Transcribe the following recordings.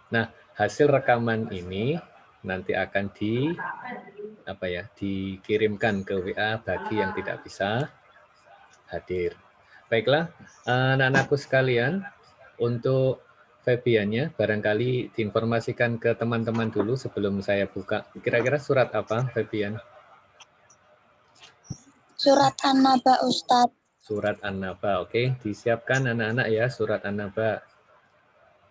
Nah, hasil rekaman ini nanti akan dikirimkan ke WA bagi yang tidak bisa hadir. Baiklah, anak-anakku sekalian, untuk Febiannya barangkali diinformasikan ke teman-teman dulu sebelum saya buka. Kira-kira surat apa, Febian? Surat An-Naba, Ustadz. Surat An-Naba, oke. Disiapkan anak-anak ya, surat An-Naba.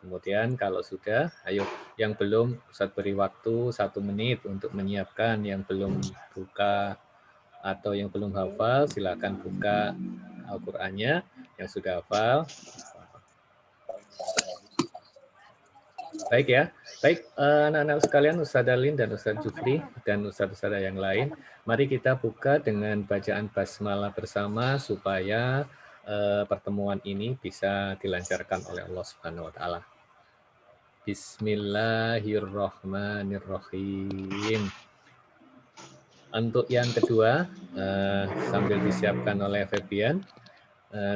Kemudian kalau sudah, ayo yang belum, Ustadz beri waktu 1 menit untuk menyiapkan. Yang belum buka atau yang belum hafal, silakan buka Al-Qur'annya. Yang sudah hafal, baik ya. Baik, anak-anak sekalian, Ustadz Dalin dan Ustadz Jufri dan Ustadz-Ustadz yang lain, mari kita buka dengan bacaan basmalah bersama supaya pertemuan ini bisa dilancarkan oleh Allah Subhanahu wa taala. Bismillahirrahmanirrahim. Untuk yang kedua, sambil disiapkan oleh Febian,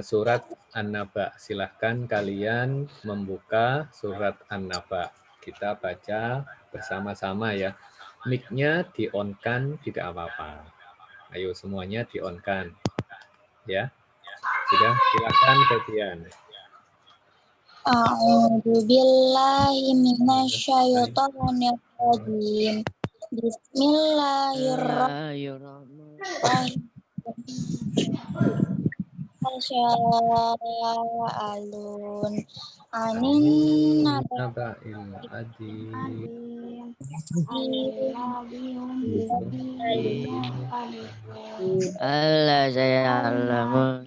surat An-Naba. Silahkan kalian membuka surat An-Naba. Kita baca bersama-sama ya. Mic-nya di-on-kan, tidak apa-apa. Ayo semuanya di-on-kan. Ya. Sudah, silakan Febian. A'udzu billahi minasyaitonir rajim. Bismillahirrahmanirrahim. Tasya'alun anin naba'il adim. Allah saya alamun.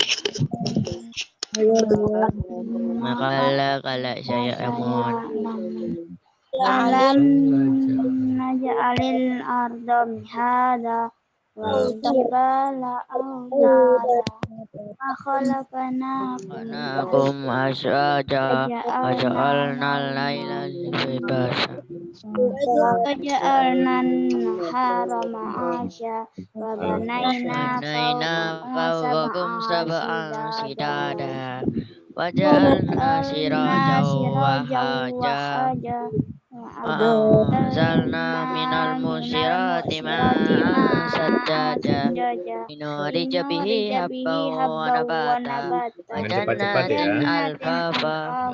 Maka kalau saya amun. alam naj'alil arda mihada wa jibala awtada Khalaqnakum aswaja wa ja'alna al-laila libasa wa ja'alna an-nahara ma'asya wa banayna fawqakum sab'an shidada wa ja'alna sirajan wahaja Anzalna minal musyirati ma'an sajjaja Minurija bihi habba wa nabata Wa jannatin alfafa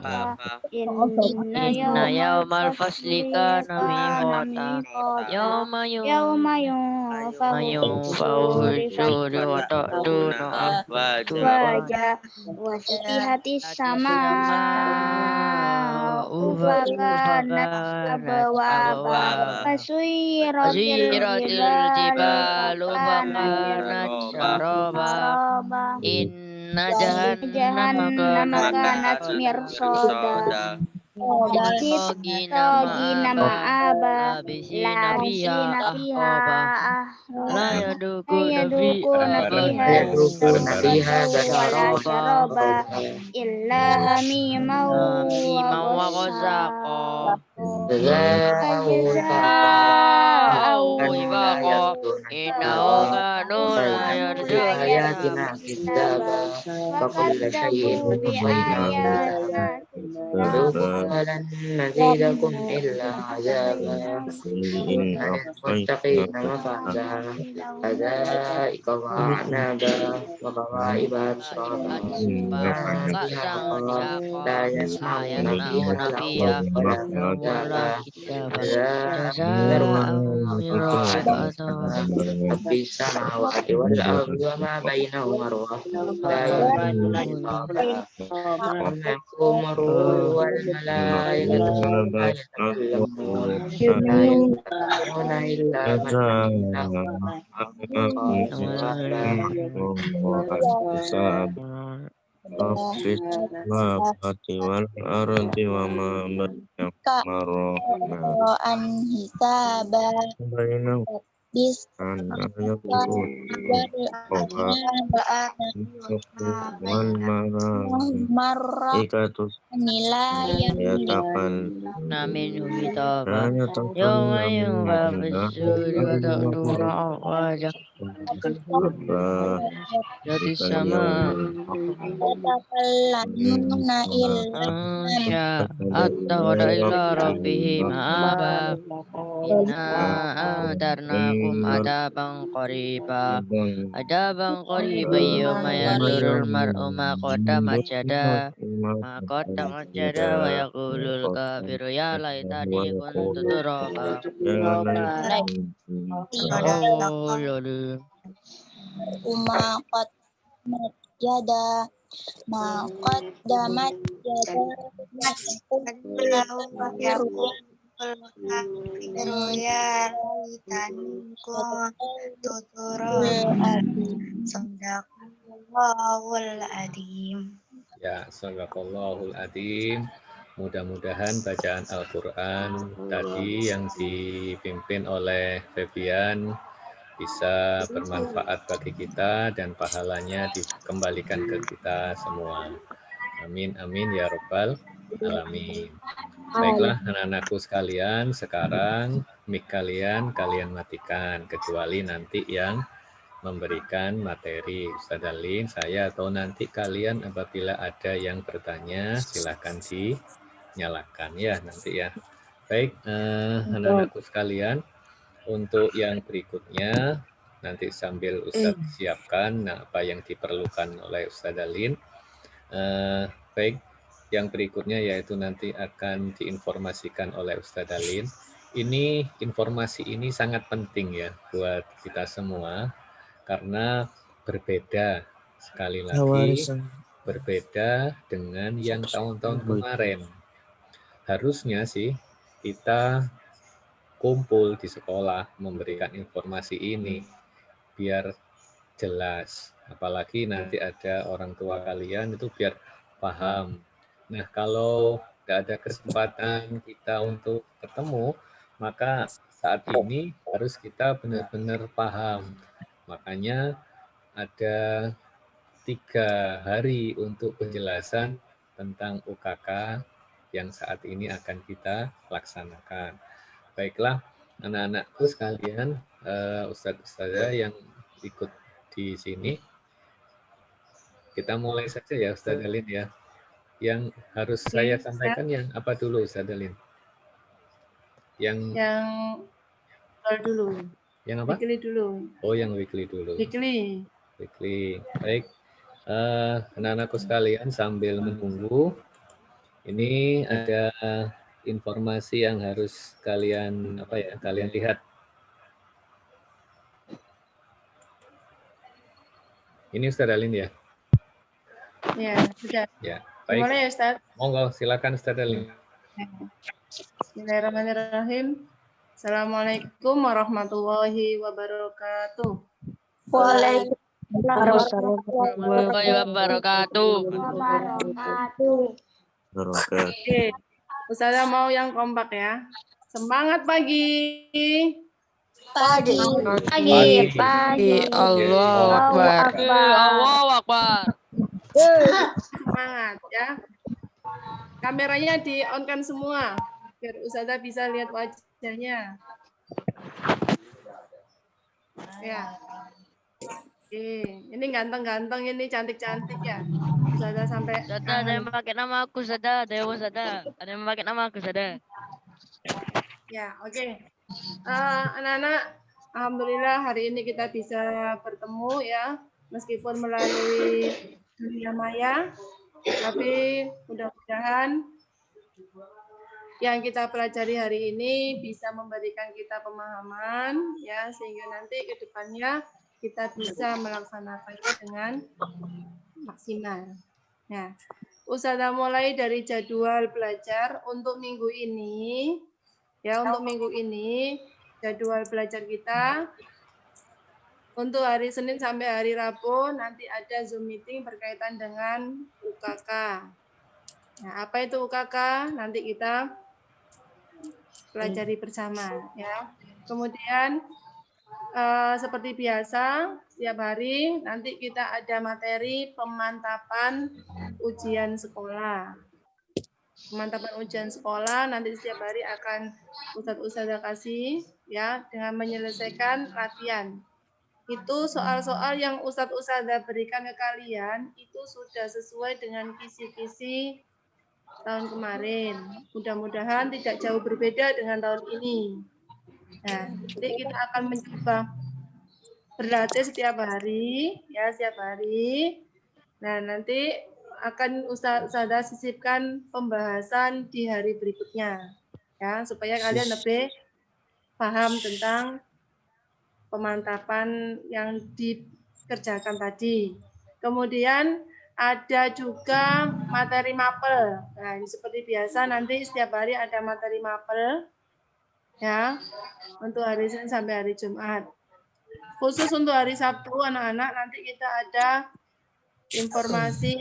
Inna yawmal fasli kana miqata Yawma yunfa'u wa ta'dunu afwaja wa futihatis sama wa Fasuyiratil jibalu fakanat saraba Inna jahannama kanat mirsada Listagina ma'aba labisina fiha La yadukuna fiha syaraba Illa hamimau wa ghasaqa Jaza'u wifaqa Innahu kanu la yarjuna ayatina kizzaba Faqul syai'in bi'ayatina Walan nazidakum illa azaba Muttaqina mafazah Hadzaika wa anaba Wa kawaiba atraba La yasma'una fiha wala kitaba Bisa mawati wal ardi wa ma bainahuma la yaqumuru wal malaikatu la yatakallamuna illa Ofis mabati wal ardi wa ma bainahuma an hisaba bis marrah nilai Namin humitaba yawma yunfa fis-suri wa ta'tuna afwaja jadi sama yatakallamuna illa Ansya attakhadha ila rabbihi ma'aba Inna andarnakum adaban qariba yawma yanzurul mar'u ma qaddamat wa yaqulul kafiru ya laitani kuntu turaba Oh loli umakat yada makat damat yada Ya, Shadaqallahul Adzim. Mudah-mudahan bacaan Al-Quran tadi yang dipimpin oleh Febian bisa bermanfaat bagi kita dan pahalanya dikembalikan ke kita semua. Amin, amin, ya Rabbal Alamin. Baiklah anak-anakku sekalian, sekarang mic kalian matikan, kecuali nanti yang memberikan materi. Ustaz Alin, saya atau nanti kalian apabila ada yang bertanya silakan dinyalakan ya nanti ya. Baik anak-anakku sekalian, untuk yang berikutnya nanti sambil Ustadz siapkan apa yang diperlukan oleh Ustaz Alin. Baik, yang berikutnya yaitu nanti akan diinformasikan oleh Ustaz Alin. Ini informasi ini sangat penting ya buat kita semua karena berbeda sekali lagi berbeda dengan yang tahun-tahun kemarin. Harusnya sih kita kumpul di sekolah memberikan informasi ini biar jelas. Apalagi nanti ada orang tua kalian itu biar paham. Nah, kalau tidak ada kesempatan kita untuk ketemu, maka saat ini harus kita benar-benar paham. Makanya ada 3 hari untuk penjelasan tentang UKK yang saat ini akan kita laksanakan. Baiklah, anak-anakku sekalian, Ustadz-ustadzah yang ikut di sini, kita mulai saja ya Ustadz Alin ya. Yang harus saya sampaikan yang apa dulu Ustadz Alin? Yang dulu. Yang apa? Weekly dulu. Oh, yang weekly dulu. Weekly. Baik. Anak-anakku sekalian sambil menunggu, ini ada informasi yang harus kalian lihat. Ini Ustadz Alin ya? Ya, sudah. Ya, baik. Gimana ya Ustaz? Monggo, silakan Ustadz Alin. Bismillahirrahmanirrahim. Assalamualaikum warahmatullahi wabarakatuh. Waalaikumsalam warahmatullahi wabarakatuh. Oke, Ustazah mau yang kompak ya. Semangat pagi. Pagi. Allahu Akbar. Allahu Akbar. Semangat ya. Kameranya di-on-kan semua biar Ustazah bisa lihat wajahnya. Ya. Oke, ini ganteng-ganteng, ini cantik-cantik ya. Ustazah sampai Sada, ada yang pakai nama aku, Sada. Dewa, Sada. Ada yang pakai nama aku, Sada. Ya, oke. Anak-anak, alhamdulillah hari ini kita bisa bertemu ya, meskipun melalui dunia maya, tapi mudah-mudahan yang kita pelajari hari ini bisa memberikan kita pemahaman ya, sehingga nanti ke depannya kita bisa melaksanakannya dengan maksimal. Nah, Ustazah mulai dari jadwal belajar untuk minggu ini. Ya, untuk minggu ini jadwal belajar kita untuk hari Senin sampai hari Rabu nanti ada Zoom meeting berkaitan dengan UKK. Nah, apa itu UKK? Nanti kita pelajari bersama ya. Kemudian seperti biasa, setiap hari nanti kita ada materi pemantapan ujian sekolah. Pemantapan ujian sekolah nanti setiap hari akan Ustadz kasih ya dengan menyelesaikan latihan. Itu soal-soal yang Ustadz berikan ke kalian itu sudah sesuai dengan kisi-kisi tahun kemarin. Mudah-mudahan tidak jauh berbeda dengan tahun ini. Nah, jadi kita akan mencoba berlatih setiap hari, ya setiap hari. Nah, nanti akan Ustazah sisipkan pembahasan di hari berikutnya, ya supaya kalian lebih paham tentang pemantapan yang dikerjakan tadi. Kemudian ada juga materi mapel. Nah, ini seperti biasa nanti setiap hari ada materi mapel, ya untuk hari Senin sampai hari Jumat. Khusus untuk hari Sabtu anak-anak nanti kita ada informasi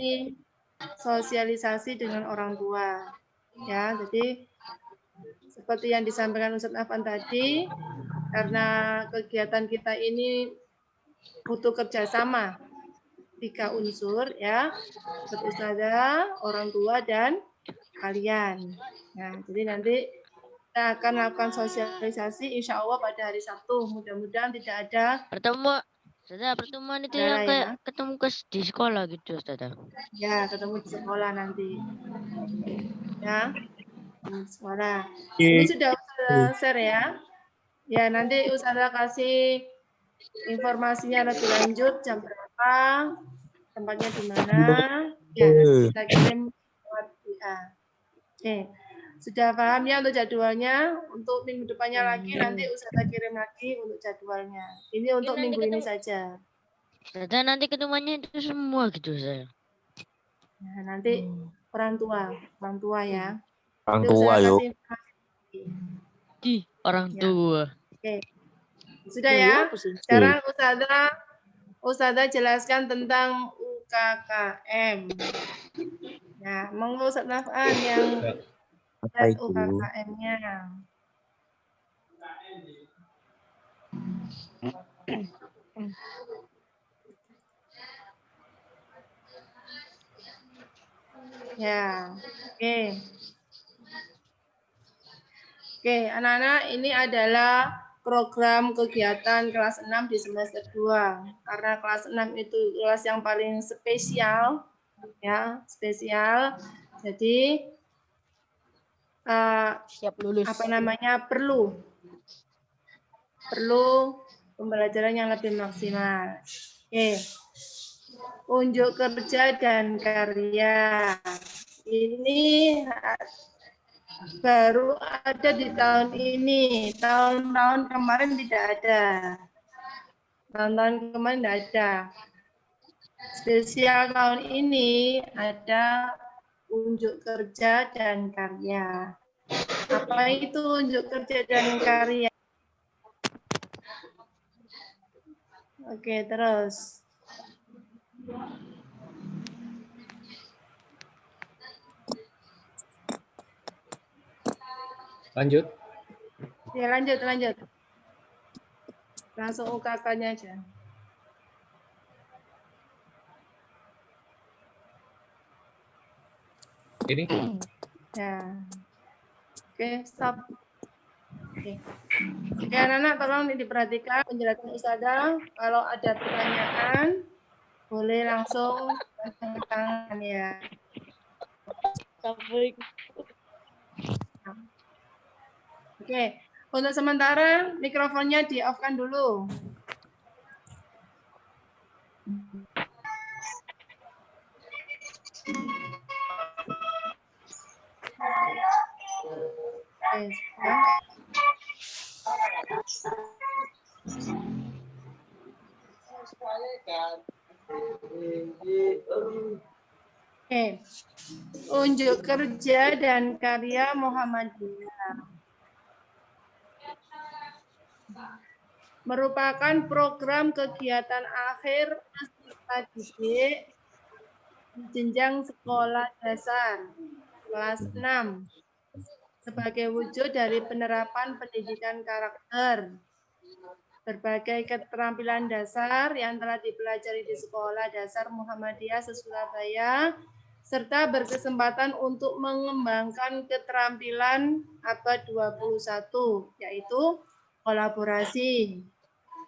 sosialisasi dengan orang tua. Ya, jadi seperti yang disampaikan Ustadz Afan tadi, karena kegiatan kita ini butuh kerjasama 3 unsur ya, Ustazah, orang tua dan kalian. Nah, jadi nanti kita akan lakukan sosialisasi insya Allah pada hari Sabtu. Mudah-mudahan tidak ada pertemuan itu kendala yang kayak ya. ketemu di sekolah gitu, Ustazah. Ya, ketemu di sekolah nanti. Ya, di sekolah. Ini sudah share ya. Ya, nanti Ustazah kasih informasinya lebih lanjut jam berapa, tempatnya di mana. Ya, kita kirim lewat WA. Oke. Sudah paham ya untuk jadwalnya? Untuk minggu depannya lagi nanti Ustazah kirim lagi untuk jadwalnya. Ini untuk minggu ini saja. Ustazah nanti ketemuannya itu semua gitu, saya. Nah, nanti orang tua ya. Orang tua yuk. Di orang tua. Oke. Sudah ya. Sekarang Ustazah jelaskan tentang UKKM. Nah, monggo Ustaz Naf'an yang Apa itu? UKKM-nya. Ya, oke. Oke, anak-anak, ini adalah program kegiatan kelas 6 di semester 2. Karena kelas 6 itu kelas yang paling spesial, ya, spesial. Jadi Siap lulus. perlu pembelajaran yang lebih maksimal. Oke. Unjuk kerja dan karya. Ini baru ada di tahun ini. Tahun-tahun kemarin tidak ada. Tahun-tahun kemarin tidak ada. Spesial tahun ini ada unjuk kerja dan karya. Apa itu unjuk kerja dan karya? Oke, terus. Lanjut. Ya, lanjut. Langsung UKK-nya aja. Ini. Ya. Oke, stop. Oke, anak-anak tolong diperhatikan penjelasan Ustazah. Kalau ada pertanyaan, boleh langsung angkat tangan ya. Oke, untuk sementara mikrofonnya di-off-kan dulu. Oke, Oke, unjuk kerja dan karya Muhammadiyah merupakan program kegiatan akhir peserta didik di jenjang sekolah dasar kelas 6 sebagai wujud dari penerapan pendidikan karakter berbagai keterampilan dasar yang telah dipelajari di Sekolah Dasar Muhammadiyah Surabaya, serta berkesempatan untuk mengembangkan keterampilan abad 21, yaitu kolaborasi.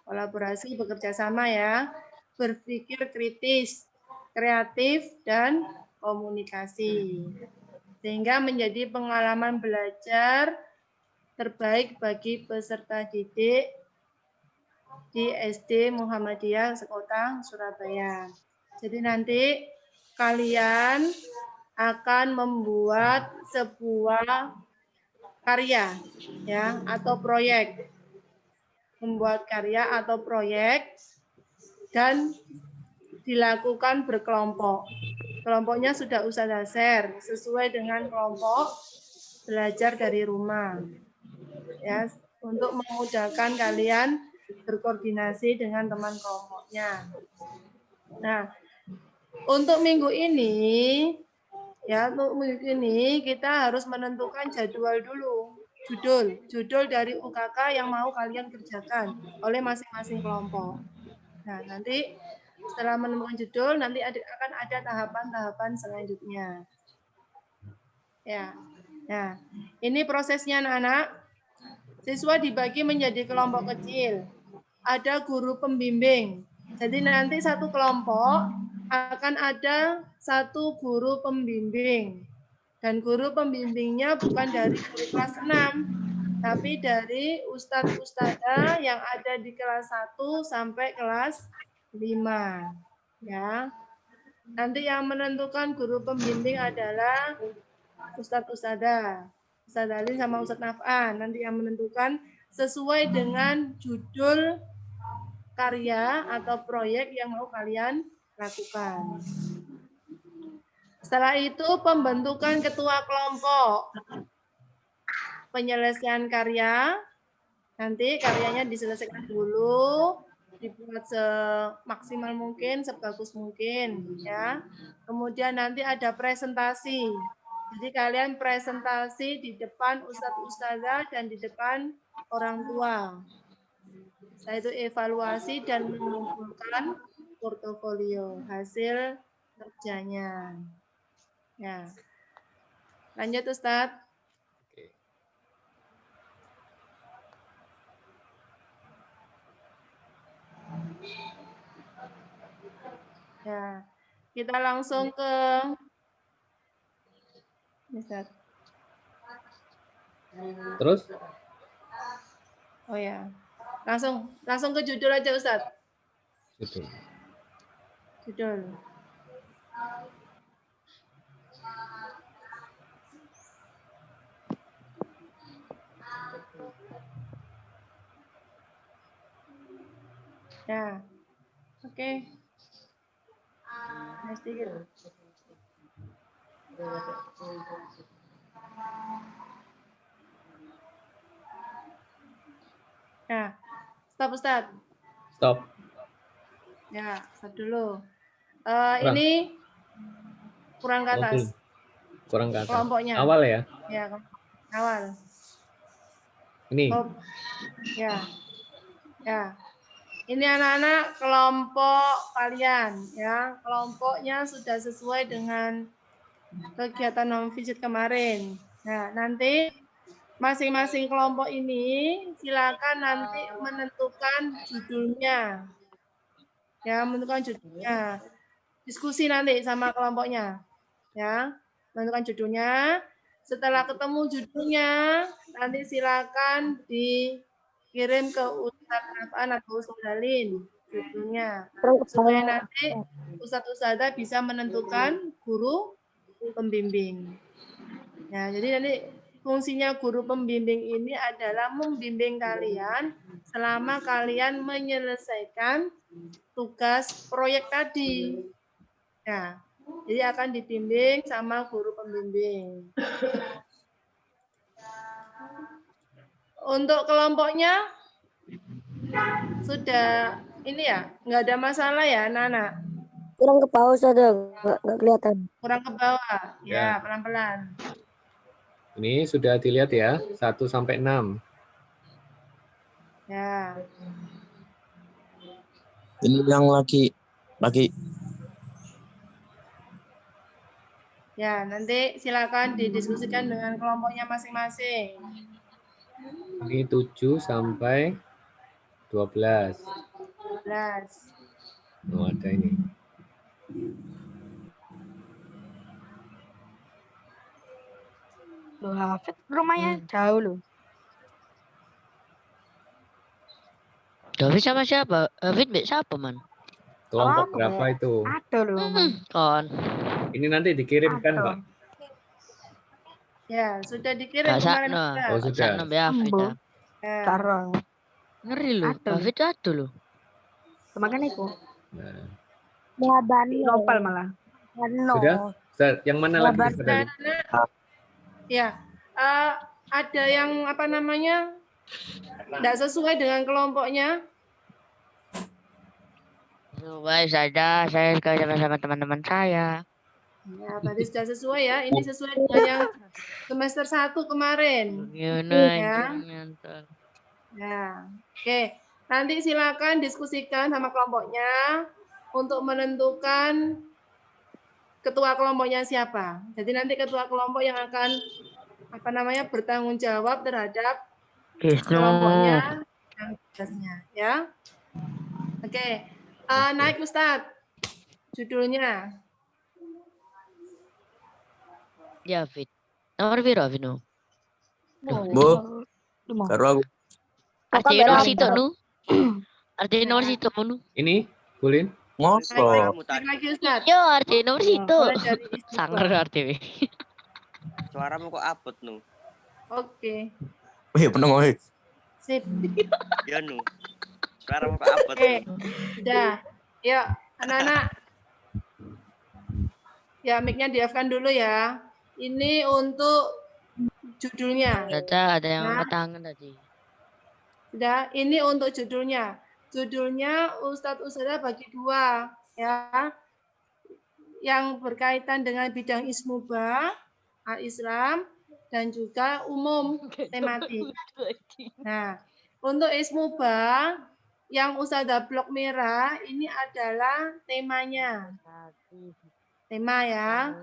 Kolaborasi bekerja sama ya, berpikir kritis, kreatif, dan komunikasi. Sehingga menjadi pengalaman belajar terbaik bagi peserta didik di SD Muhammadiyah Sekota Surabaya. Jadi nanti kalian akan membuat sebuah karya ya atau proyek. Membuat karya atau proyek dan dilakukan berkelompok. Kelompoknya sudah Ustazah share sesuai dengan kelompok belajar dari rumah. Ya, untuk memudahkan kalian berkoordinasi dengan teman kelompoknya. Nah, untuk minggu ini kita harus menentukan jadwal dulu. Judul dari UKK yang mau kalian kerjakan oleh masing-masing kelompok. Nah, nanti setelah menemukan judul, nanti akan ada tahapan-tahapan selanjutnya. Ya, nah ini prosesnya anak-anak. Siswa dibagi menjadi kelompok kecil. Ada guru pembimbing. Jadi nanti satu kelompok akan ada satu guru pembimbing. Dan guru pembimbingnya bukan dari guru kelas 6, tapi dari ustadz-ustadzah yang ada di kelas 1 sampai kelas 5. Ya. Nanti yang menentukan guru pembimbing adalah ustadz-ustadzah. Ustadz Ali sama Ustadz Naf'an. Nanti yang menentukan sesuai dengan judul karya atau proyek yang mau kalian lakukan. Setelah itu pembentukan ketua kelompok. Penyelesaian karya. Nanti karyanya diselesaikan dulu, dibuat semaksimal mungkin, sebagus mungkin, ya. Kemudian nanti ada presentasi. Jadi kalian presentasi di depan ustadz-ustadzah dan di depan orang tua. Setelah itu evaluasi dan mengumpulkan portofolio hasil kerjanya. Ya. Lanjut Ustadz. Ya, kita langsung ke Ustaz. Terus? Oh ya, langsung ke judul aja Ustaz. Judul. Ya, oke. Sedikit. Nah, stop Ustaz. Stop. Ya, stop dulu. Ini kurang ke atas. Kurang ke atas. Kelompoknya. Awal ya? Ya, awal. Ini. Oh, ya. Ya. Ini anak-anak kelompok kalian ya. Kelompoknya sudah sesuai dengan kegiatan non-visit kemarin. Nah, nanti masing-masing kelompok ini silakan nanti menentukan judulnya. Ya, menentukan judulnya. Diskusi nanti sama kelompoknya. Ya, menentukan judulnya. Setelah ketemu judulnya, nanti silakan dikirim ke Ustadz Naf'an atau Ustadz Dalin judulnya. Supaya nanti Ustadz-Ustadzah bisa menentukan guru pembimbing. Nah, jadi nanti fungsinya guru pembimbing ini adalah membimbing kalian selama kalian menyelesaikan tugas proyek tadi. Nah, jadi akan dibimbing sama guru pembimbing. Untuk kelompoknya sudah ini ya, nggak ada masalah ya, Nana? Kurang ke bawah saja, nggak kelihatan. Kurang ke bawah, Ya. ya pelan-pelan. Ini sudah dilihat ya, 1 sampai 6. Ya. Ini yang lagi Ya, nanti silakan didiskusikan dengan kelompoknya masing-masing. Ini 7 sampai 12. 12. Oh, ada ini. Loh, Hafid rumahnya jauh loh. David sama siapa? David mbak siapa, Man? Kelompok Kelompok berapa ya. itu? Ada loh, Man. Kon. Ini nanti dikirimkan, Ada. Pak. Ya, sudah dikirim Gak kemarin. sakno. Oh, Gak sudah. sakno mbak David. Ambo. Ah. Ya. Karo. Ngeri loh. Ada. David ada loh. Makanya itu. Nah, Nopal malah. sudah? Ustaz, yang mana lagi Sabar, Ustaz tadi? Ya, ada yang apa namanya tidak sesuai dengan kelompoknya. Baik saja, saya suka sama teman-teman saya. Ya, tadi sudah sesuai ya. Ini sesuai dengan yang semester 1 kemarin. Gimana Ya. nyantol. Ya, oke. Nanti silakan diskusikan sama kelompoknya untuk menentukan ketua kelompoknya siapa. Jadi nanti ketua kelompok yang akan apa namanya bertanggung jawab terhadap kelompoknya yang tugasnya, ya. Oke. Naik Ustadz. Judulnya. Ya, Fit. Nomor piro, Vino? Bu, karo aku. Arti nomor situ nu. Arti nomor situ nu. Ini, Bulin? Ngosok. Naik lagi Ustadz. Yo, arti nomor situ. Mulai dari istiqomah. Sangar arti. Suaramu kok abot nu? Oke. Wih, peneng wih. Sip. Ya nu. Suaramu kok abot. Oke. Sudah. Yuk, anak-anak. Ya, mic-nya di-off-kan dulu ya. Ini untuk judulnya. Ada yang angkat tangan tadi. Sudah, ini untuk judulnya. Judulnya Ustadz Ustadzah bagi 2 ya. Yang berkaitan dengan bidang ismubah, al-Islam dan juga umum tematik. Nah, untuk ismubah yang Ustadzah blok merah ini adalah temanya. Tema ya.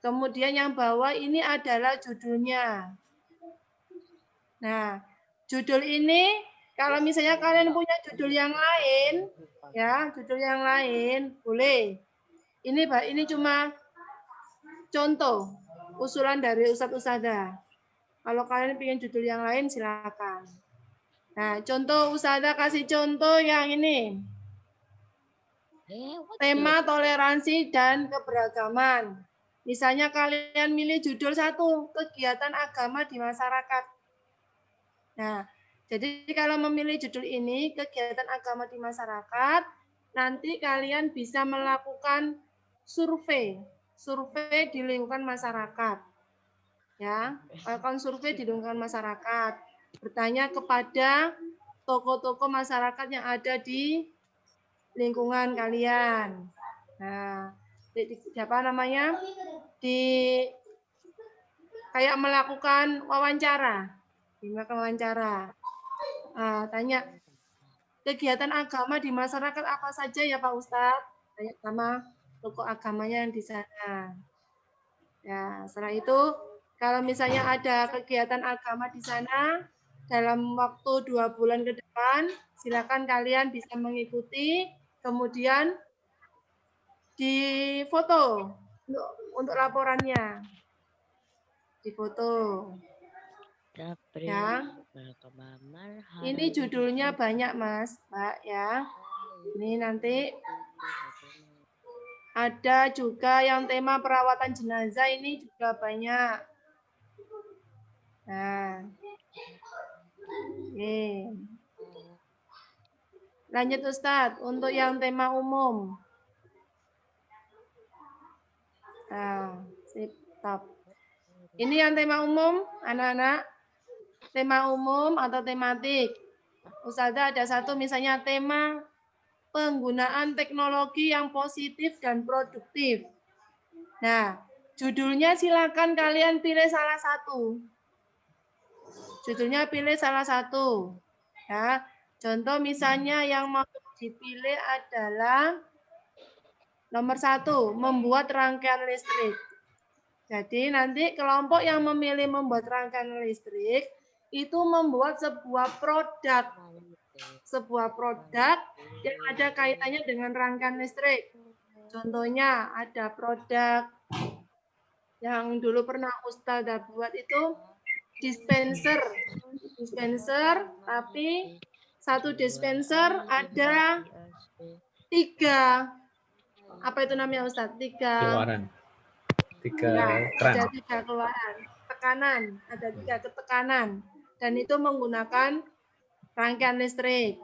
Kemudian yang bawah ini adalah judulnya. Nah, judul ini kalau misalnya kalian punya judul yang lain, ya, judul yang lain boleh. Ini cuma contoh usulan dari Ustadz Ustadzah. Kalau kalian ingin judul yang lain silakan. Nah, contoh Ustadzah kasih contoh yang ini. Tema toleransi dan keberagaman. Misalnya kalian milih judul 1, kegiatan agama di masyarakat. Nah, jadi kalau memilih judul ini, kegiatan agama di masyarakat, nanti kalian bisa melakukan survei di lingkungan masyarakat. Ya, melakukan survei di lingkungan masyarakat. Bertanya kepada tokoh-tokoh masyarakat yang ada di lingkungan kalian. Nah, apa namanya? Kayak melakukan wawancara. Tanya kegiatan agama di masyarakat apa saja ya Pak Ustadz? Tanya sama tokoh agamanya yang di sana. Ya, setelah itu kalau misalnya ada kegiatan agama di sana dalam waktu 2 bulan ke depan, silakan kalian bisa mengikuti, kemudian difoto untuk laporannya. Difoto. Ya. Ini judulnya banyak, Mas, Mbak, ya. Ini nanti ada juga yang tema perawatan jenazah, ini juga banyak. Nah. Oke. Lanjut Ustadz, untuk yang tema umum. Nah, sip, top. Ini yang tema umum, anak-anak. Tema umum atau tematik. Ustazah ada satu misalnya tema penggunaan teknologi yang positif dan produktif. Nah, judulnya silakan kalian pilih salah satu. Judulnya pilih salah satu. Ya, contoh misalnya yang mau dipilih adalah nomor 1, membuat rangkaian listrik. Jadi nanti kelompok yang memilih membuat rangkaian listrik itu membuat sebuah produk. Sebuah produk yang ada kaitannya dengan rangkaian listrik. Contohnya ada produk yang dulu pernah Ustazah buat itu dispenser. Dispenser, tapi satu dispenser ada 3. Apa itu namanya Ustaz? 3 Keluaran. 3 ya, keran. ada 3 keluaran. Tekanan, ada 3 ketekanan. Dan itu menggunakan rangkaian listrik.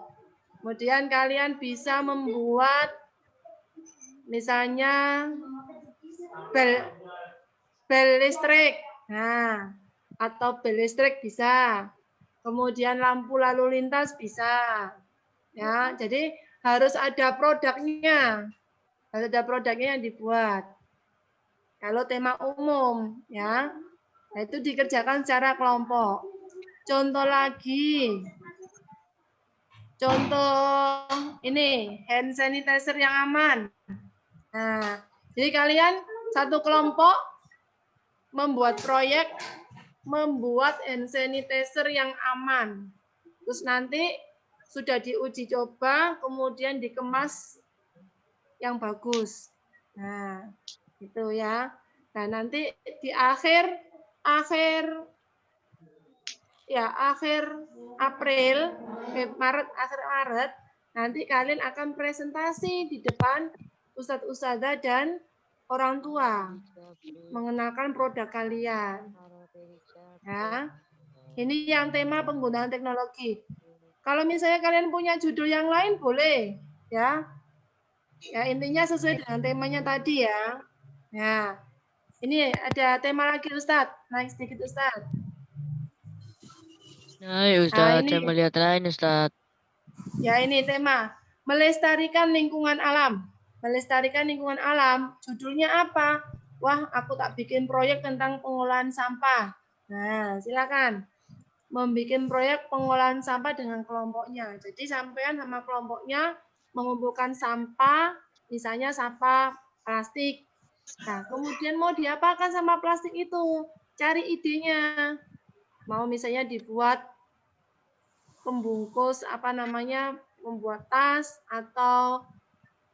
Kemudian kalian bisa membuat misalnya bel listrik. Nah, atau bel listrik bisa. Kemudian lampu lalu lintas bisa. Ya, jadi harus ada produknya. Harus ada produknya yang dibuat. Kalau tema umum, ya, nah itu dikerjakan secara kelompok. Contoh lagi, contoh ini hand sanitizer yang aman. Nah, jadi kalian satu kelompok membuat proyek, membuat hand sanitizer yang aman. Terus nanti sudah diuji coba, kemudian dikemas yang bagus. Nah, itu ya. Nah, nanti di akhir April, akhir Maret, nanti kalian akan presentasi di depan Ustadz Ustadzah dan orang tua mengenalkan produk kalian. Ya. Ini yang tema penggunaan teknologi. Kalau misalnya kalian punya judul yang lain boleh, ya. Ya, intinya sesuai dengan temanya tadi ya. Nah, ini ada tema lagi Ustadz. Naik sedikit Ustadz. Nah, Ustadz, saya melihat lain Ustadz. Ya, ini tema melestarikan lingkungan alam. Melestarikan lingkungan alam, judulnya apa? Wah, aku tak bikin proyek tentang pengolahan sampah. Nah, silakan. Membikin proyek pengolahan sampah dengan kelompoknya. Jadi sampean sama kelompoknya mengumpulkan sampah, misalnya sampah plastik. Nah, kemudian mau diapakan sama plastik itu? Cari idenya. Mau misalnya dibuat pembungkus membuat tas atau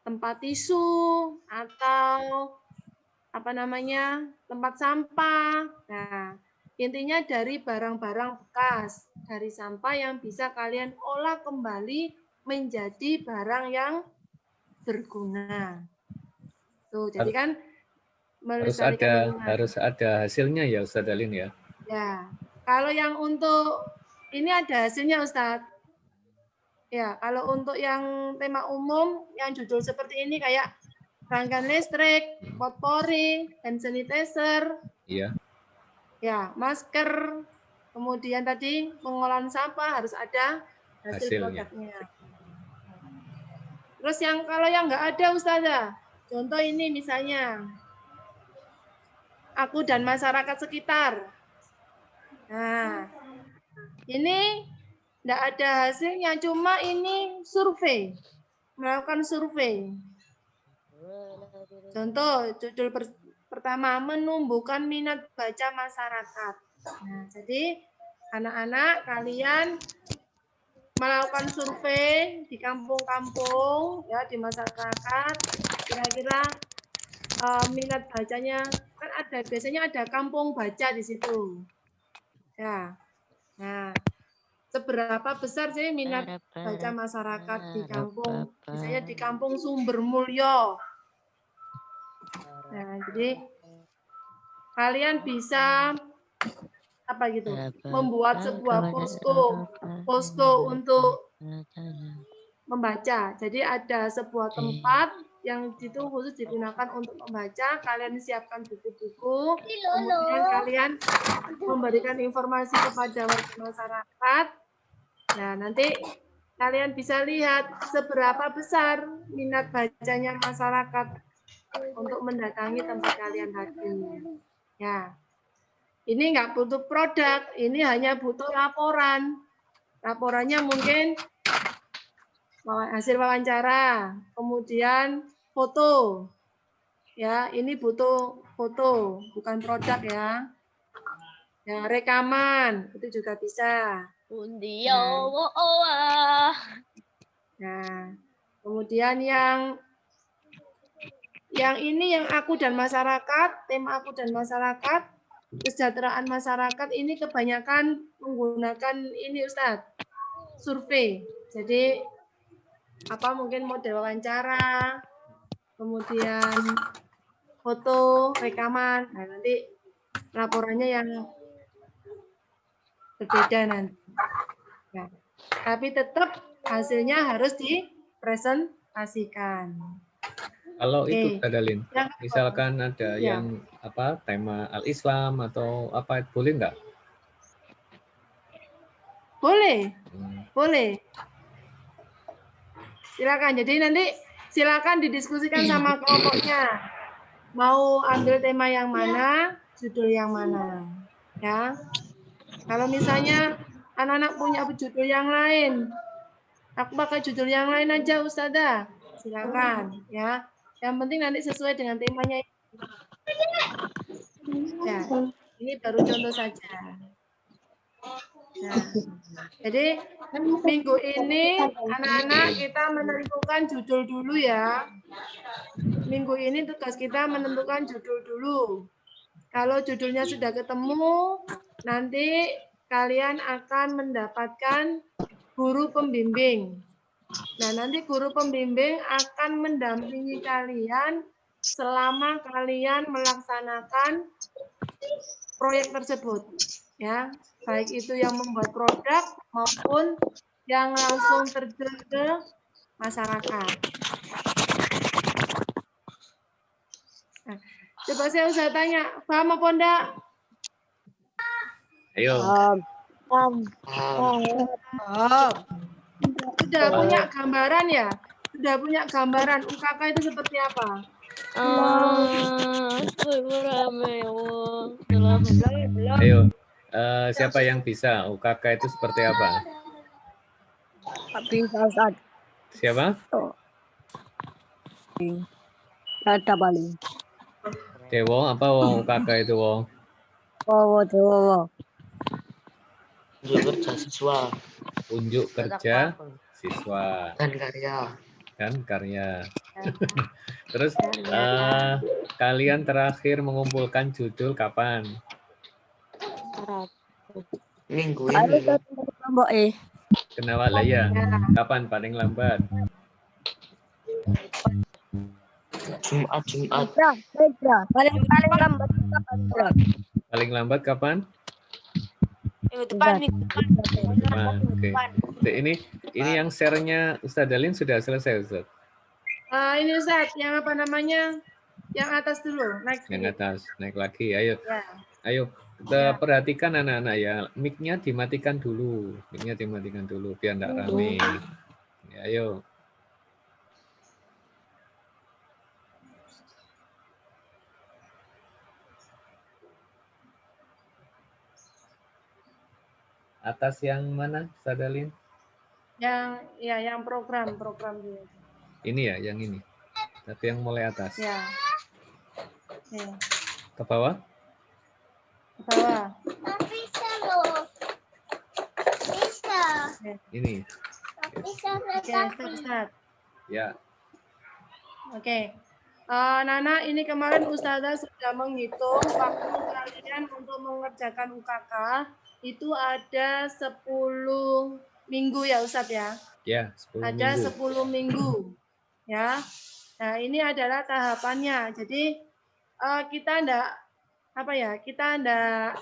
tempat tisu atau tempat sampah. Nah, intinya dari barang-barang bekas, dari sampah yang bisa kalian olah kembali menjadi barang yang berguna. Tuh, jadi kan harus ada hasilnya ya Ustadz Alin ya. Ya, kalau yang untuk ini ada hasilnya Ustadz. Ya, kalau untuk yang tema umum yang judul seperti ini kayak rangkaian listrik, potpori, hand sanitizer, iya. Ya, masker, kemudian tadi pengolahan sampah harus ada hasil produknya. Terus kalau yang nggak ada Ustazah, contoh ini misalnya aku dan masyarakat sekitar. Nah, ini nggak ada hasilnya, cuma ini survei, melakukan survei. Contoh judul pertama, menumbuhkan minat baca masyarakat. Nah, jadi anak-anak kalian melakukan survei di kampung-kampung, ya di masyarakat. Kira-kira minat bacanya kan biasanya ada kampung baca di situ. Ya, nah seberapa besar sih minat baca masyarakat di kampung? Misalnya di kampung Sumbermulyo. Nah, jadi kalian bisa membuat sebuah posko untuk membaca. Jadi ada sebuah tempat yang itu khusus digunakan untuk membaca. Kalian siapkan buku-buku, kemudian kalian memberikan informasi kepada warga masyarakat. Nah, nanti kalian bisa lihat seberapa besar minat bacanya masyarakat untuk mendatangi tempat kalian tadi. Ya, ini nggak butuh produk, ini hanya butuh laporan. Laporannya mungkin hasil wawancara, kemudian foto. Ya, ini butuh foto, bukan produk ya. Ya, rekaman itu juga bisa. Nah, kemudian yang ini yang aku dan masyarakat, tema aku dan masyarakat, kesejahteraan masyarakat ini kebanyakan menggunakan ini Ustadz, survei. Jadi apa mungkin model wawancara, kemudian foto, rekaman. Nah, nanti laporannya yang berbeda nanti. Nah, tapi tetap hasilnya harus dipresentasikan. Kalau itu Dalin, Yang misalkan ada ya. yang apa tema Al-Islam atau apa, boleh nggak? Boleh, boleh. Silakan. Jadi nanti silakan didiskusikan sama kelompoknya. Mau ambil tema yang mana, judul yang mana, ya. Kalau misalnya anak-anak punya judul yang lain, aku pakai judul yang lain aja, Ustazah. Silakan, ya. Yang penting nanti sesuai dengan temanya. Ya, ini baru contoh saja. Nah, jadi minggu ini anak-anak kita menentukan judul dulu ya. Minggu ini tugas kita menentukan judul dulu. Kalau judulnya sudah ketemu, nanti kalian akan mendapatkan guru pembimbing. Nah, nanti guru pembimbing akan mendampingi kalian selama kalian melaksanakan proyek tersebut. Ya, baik itu yang membuat produk maupun yang langsung terjun ke masyarakat. Nah, coba saya usah tanya, paham apa enggak? Ayo. Sudah punya gambaran ya? Sudah punya gambaran UKK itu seperti apa? Ayo. Siapa yang bisa UKK itu seperti apa? Bisa Ustaz. Siapa? Ada paling. Dewo apa wong UKK itu wong? Dewo. Unjuk kerja siswa. Unjuk kerja siswa. Dan karya. Terus kalian terakhir mengumpulkan judul kapan? Minggu ini. Kenapa lah ya? Kapan paling lambat? Jumat. Paling lambat kapan? Paling lambat kapan? Minggu depan. Oke. Ini yang share-nya Ustaz Dalin sudah selesai, Ustaz. Ini Ustaz, yang apa namanya? Yang atas dulu, naik. Yang atas, naik lagi. Ayo. Ya. Ayo, kita perhatikan anak-anak ya. Mic-nya dimatikan dulu. Mic-nya dimatikan dulu biar enggak rame. Ya, ayo. Atas yang mana, Ustaz Dalin? Yang program dulu. Ini ya, yang ini. Tapi yang mulai atas. Ya. Ke bawah? Ke bawah. Bisa loh. Bisa. Ini. Bisa. Oke, Ustaz. Ya. Oke. Nana, ini kemarin Ustazah sudah menghitung waktu kalian untuk mengerjakan UKK itu ada 10 minggu ya Ustaz ya? Ya, 10 ada minggu. 10 minggu. Ya. Nah, ini adalah tahapannya. Jadi kita enggak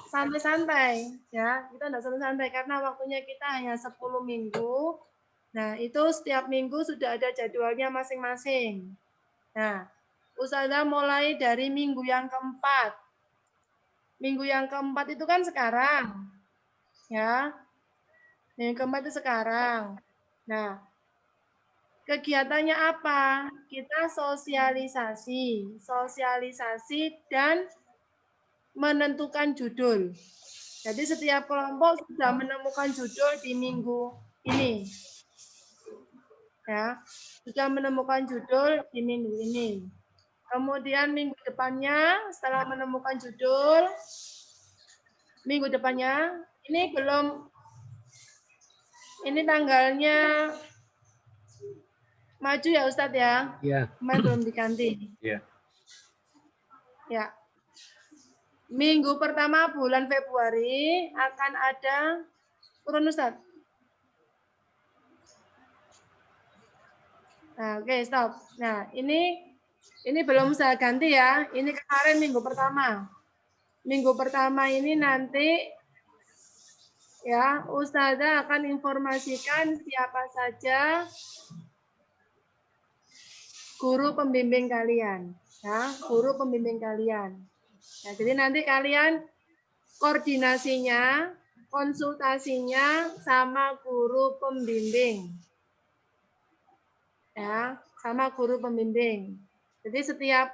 santai-santai ya. Kita enggak santai-santai karena waktunya kita hanya 10 minggu. Nah, itu setiap minggu sudah ada jadwalnya masing-masing. Nah, Ustazah mulai dari minggu yang keempat. Minggu yang keempat itu kan sekarang. Ya. Minggu keempat itu sekarang. Nah, kegiatannya apa? Kita sosialisasi dan menentukan judul. Jadi setiap kelompok sudah menemukan judul di minggu ini. Ya, sudah menemukan judul di minggu ini. Kemudian minggu depannya setelah menemukan judul, minggu depannya ini belum, ini tanggalnya maju ya Ustadz ya? Iya. Kemarin belum diganti. Iya. Ya. Minggu pertama bulan Februari akan ada turun Ustadz. Nah, oke, stop. Nah, ini belum saya ganti ya. Ini kemarin minggu pertama. Minggu pertama ini nanti ya, Ustazah akan informasikan siapa saja guru pembimbing kalian. Ya, guru pembimbing kalian. Nah, jadi nanti kalian koordinasinya, konsultasinya sama guru pembimbing. Ya, sama guru pembimbing. Jadi setiap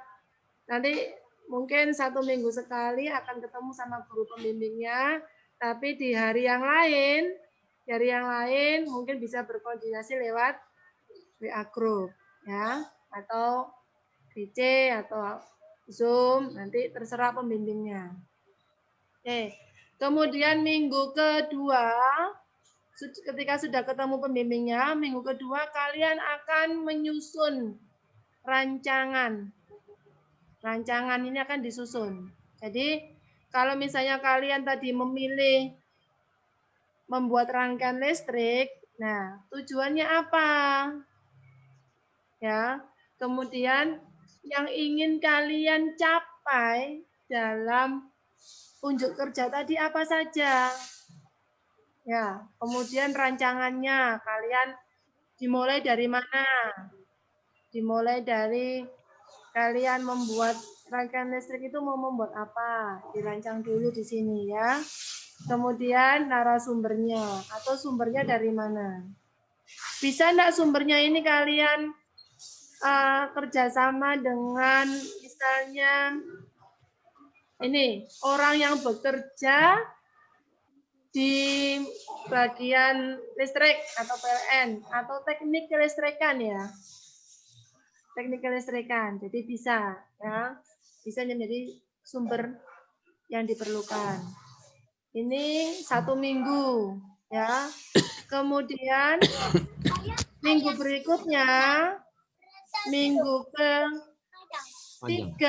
nanti mungkin 1 minggu sekali akan ketemu sama guru pembimbingnya, tapi di hari yang lain mungkin bisa berkoordinasi lewat WA group ya, atau VC atau Zoom, nanti terserah pembimbingnya. Oke. Kemudian minggu kedua, ketika sudah ketemu pembimbingnya, minggu kedua kalian akan menyusun rancangan. Rancangan ini akan disusun. Jadi kalau misalnya kalian tadi memilih membuat rangkaian listrik, nah tujuannya apa? Ya, kemudian yang ingin kalian capai dalam unjuk kerja tadi apa saja? Ya, kemudian rancangannya kalian dimulai dari mana? Dimulai dari kalian membuat rangkaian listrik itu mau membuat apa? Dirancang dulu di sini ya. Kemudian narasumbernya atau sumbernya dari mana? Bisa enggak sumbernya ini kalian kerjasama dengan misalnya ini orang yang bekerja di bagian listrik atau PLN atau teknik kelistrikan ya. Teknik kelistrikan. Jadi bisa ya. Bisa menjadi sumber yang diperlukan. Ini 1 minggu ya. Kemudian minggu berikutnya minggu ke-3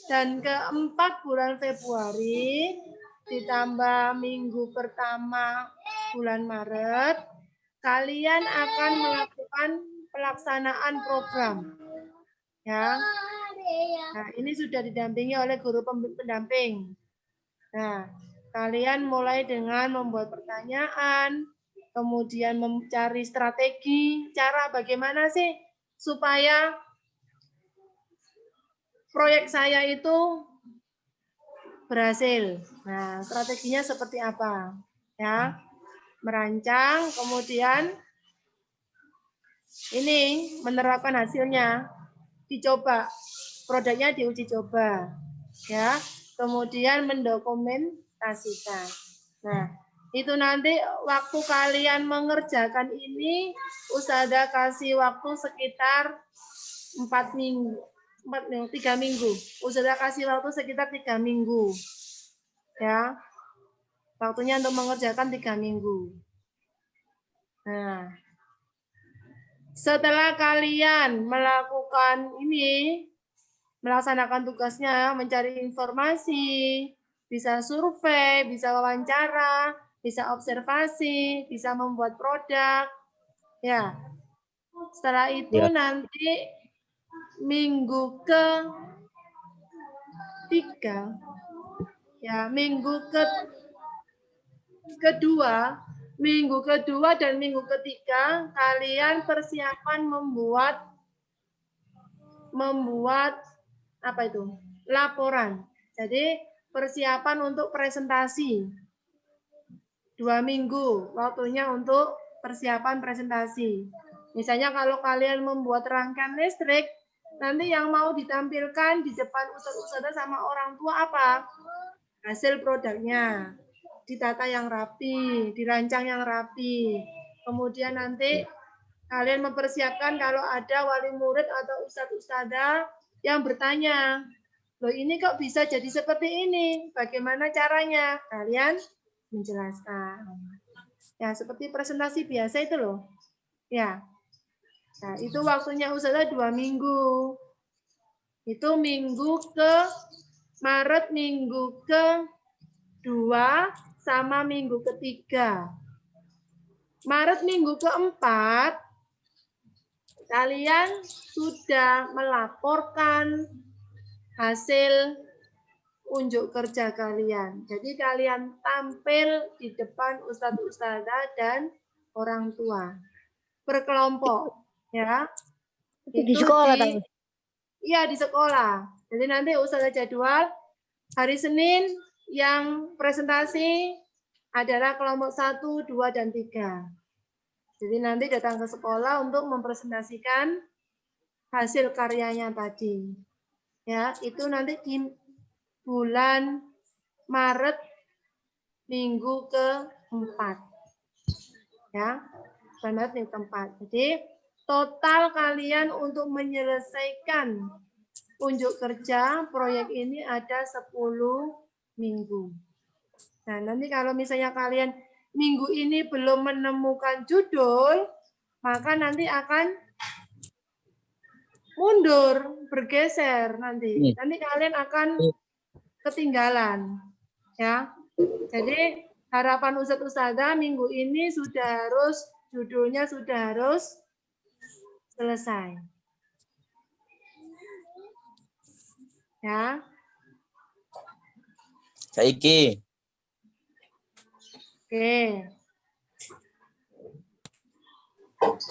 dan ke-4 bulan Februari ditambah minggu pertama bulan Maret, kalian akan melakukan pelaksanaan program. Ya. Nah, ini sudah didampingi oleh guru pendamping. Nah, kalian mulai dengan membuat pertanyaan, kemudian mencari strategi, cara bagaimana sih supaya proyek saya itu berhasil. Nah, strateginya seperti apa? Ya, merancang, kemudian ini menerapkan hasilnya, dicoba, produknya diuji coba, ya. Kemudian mendokumentasikan. Nah, itu nanti waktu kalian mengerjakan ini, Ustazah kasih waktu sekitar 3 minggu. Ustazah kasih waktu sekitar 3 minggu. Ya. Waktunya untuk mengerjakan 3 minggu. Nah, setelah kalian melakukan ini, melaksanakan tugasnya, mencari informasi, bisa survei, bisa wawancara, bisa observasi, bisa membuat produk. Ya. Setelah itu nanti minggu ke-3 ya, minggu kedua dan minggu ketiga kalian persiapan membuat apa itu? Laporan. Jadi persiapan untuk presentasi. 2 minggu waktunya untuk persiapan presentasi. Misalnya kalau kalian membuat rangkaian listrik, nanti yang mau ditampilkan di depan ustadz-ustadzah sama orang tua apa? Hasil produknya. Ditata yang rapi, dirancang yang rapi. Kemudian nanti kalian mempersiapkan kalau ada wali murid atau ustadz ustadzah yang bertanya, loh ini kok bisa jadi seperti ini? Bagaimana caranya? Kalian menjelaskan. Ya, seperti presentasi biasa itu loh. Ya. Nah, itu waktunya ustadzah 2 minggu. Itu Maret minggu ke-2 sama minggu ke-3. Maret minggu ke-4 kalian sudah melaporkan hasil unjuk kerja kalian. Jadi kalian tampil di depan ustadz ustadzah dan orang tua berkelompok, ya. Di sekolah tadi. Iya, di sekolah. Jadi nanti ustadzah jadwal hari Senin yang presentasi adalah kelompok 1, 2, dan 3. Jadi nanti datang ke sekolah untuk mempresentasikan hasil karyanya tadi. Ya, itu nanti di bulan Maret minggu ke-4. Ya, bulan Maret minggu ke-4. Jadi total kalian untuk menyelesaikan unjuk kerja proyek ini ada 10 minggu. Nah, nanti kalau misalnya kalian minggu ini belum menemukan judul, maka nanti akan mundur, bergeser nanti. Nanti kalian akan ketinggalan. Ya. Jadi harapan ustadz ustadzah minggu ini judulnya sudah harus selesai. Ya. Saiki. Oke.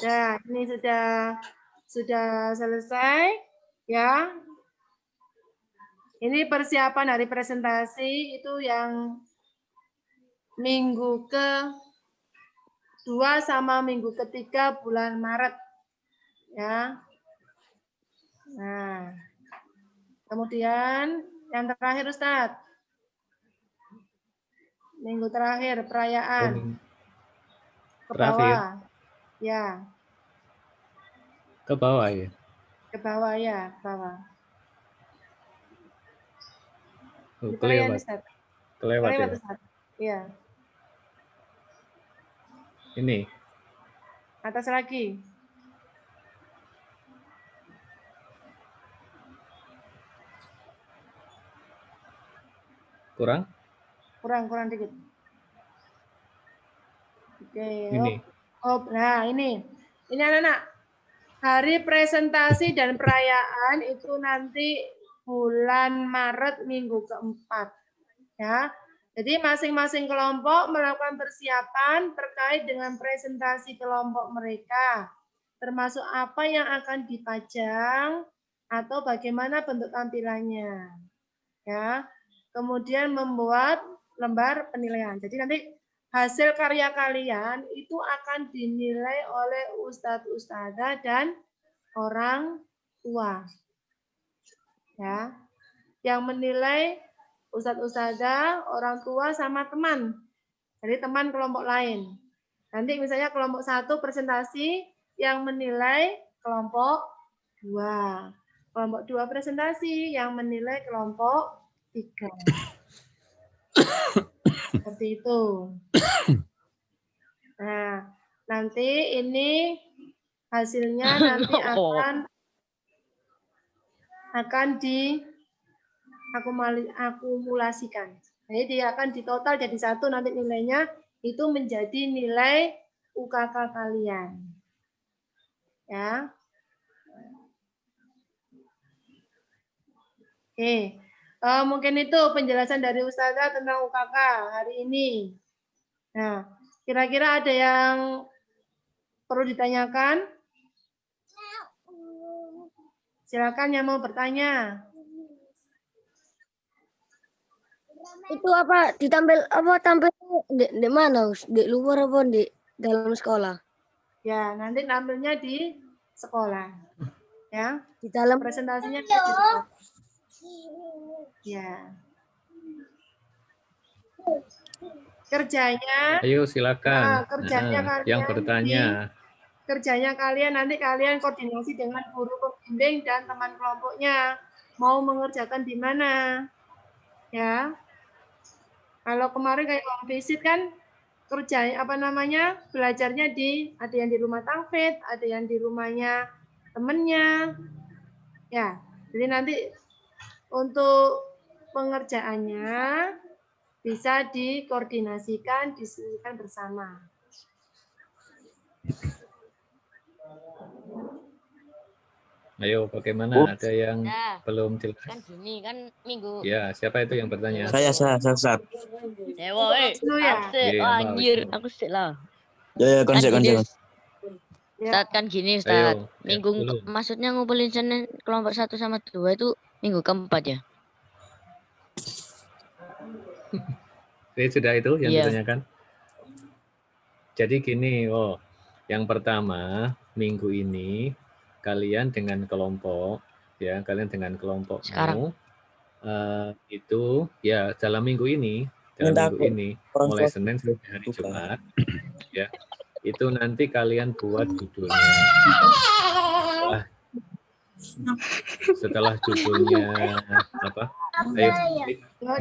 Nah, ini sudah selesai, ya. Ini persiapan hari presentasi itu yang minggu ke-2 sama minggu ke-3 bulan Maret, ya. Nah, kemudian yang terakhir Ustadz, minggu terakhir perayaan ke bawah, ya. Ke bawah ya. Ke bawah ya, ke bawah. Oh, kelewat. Kelewat ya. Ustadz. Ya. Ini. Atas lagi. Kurang? Kurang dikit. Oke. Ini. Nah ini anak-anak. Hari presentasi dan perayaan itu nanti bulan Maret minggu ke-4. Ya. Jadi masing-masing kelompok melakukan persiapan terkait dengan presentasi kelompok mereka. Termasuk apa yang akan dipajang atau bagaimana bentuk tampilannya. Ya. Kemudian membuat lembar penilaian. Jadi nanti hasil karya kalian itu akan dinilai oleh ustadz ustadzah dan orang tua. Ya. Yang menilai ustadz ustadzah, orang tua sama teman. Jadi teman kelompok lain. Nanti misalnya kelompok 1 presentasi yang menilai kelompok 2. Kelompok 2 presentasi yang menilai kelompok 3. Seperti itu. Nah, nanti ini hasilnya nanti akan diakumulasikan. Jadi dia akan ditotal jadi 1, nanti nilainya itu menjadi nilai UKK kalian. Ya. Oke. Mungkin itu penjelasan dari Ustazah tentang UKK hari ini. Nah, kira-kira ada yang perlu ditanyakan? Silakan yang mau bertanya. Itu apa ditampil di mana? Di luar apa di dalam sekolah? Ya, nanti tampilnya di sekolah. Ya. Di dalam presentasinya di sekolah. Ya. Kerjanya. Ayo silakan. Kerjanya yang bertanya. kerjanya kalian nanti kalian koordinasi dengan guru pembimbing dan teman kelompoknya. Mau mengerjakan di mana? Ya. Kalau kemarin kayak home visit kan kerja belajarnya ada yang di rumah Tangfit, ada yang di rumahnya temennya. Ya. Jadi nanti untuk pengerjaannya bisa dikoordinasikan, diskusikan bersama. Ayo, bagaimana? Ada yang Nah, belum jelas? kan gini kan minggu. Ya, siapa itu yang bertanya? Saya. Dewa, Lu ya? aku sih, Iya, anjir, Mbak. aku sih lah. Ya, Kan konsep. gini, Ya. Ustaz, kan gini, Ustaz. Ayo, Minggu, dulu. maksudnya ngumpulin Senin kelompok 1 sama 2 itu minggu keempat ya? Jadi sudah itu yang Iya. ditanyakan? Jadi gini, yang pertama, minggu ini kalian dengan kelompok, ya, kalian dengan kelompokmu, Sekarang. itu ya dalam minggu ini, mulai Senin sampai hari Jumat, ya, itu nanti kalian buat judulnya. Setelah judulnya apa? Ayo,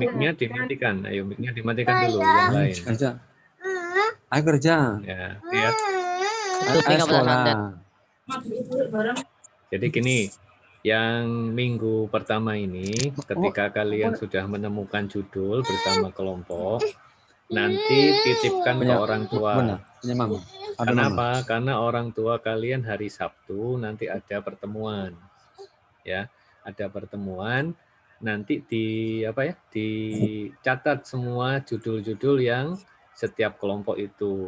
mic-nya dimatikan. Ayo, mic-nya dimatikan dulu yang lain. Ayo kerja. Ya, ya. Ayo sekolah. Jadi gini, yang minggu pertama ini, ketika kalian sudah menemukan judul bersama kelompok, nanti titipkan ke orang tua. Kenapa? Karena orang tua kalian hari Sabtu nanti ada pertemuan, ya, ada pertemuan. Nanti dicatat semua judul-judul yang setiap kelompok itu.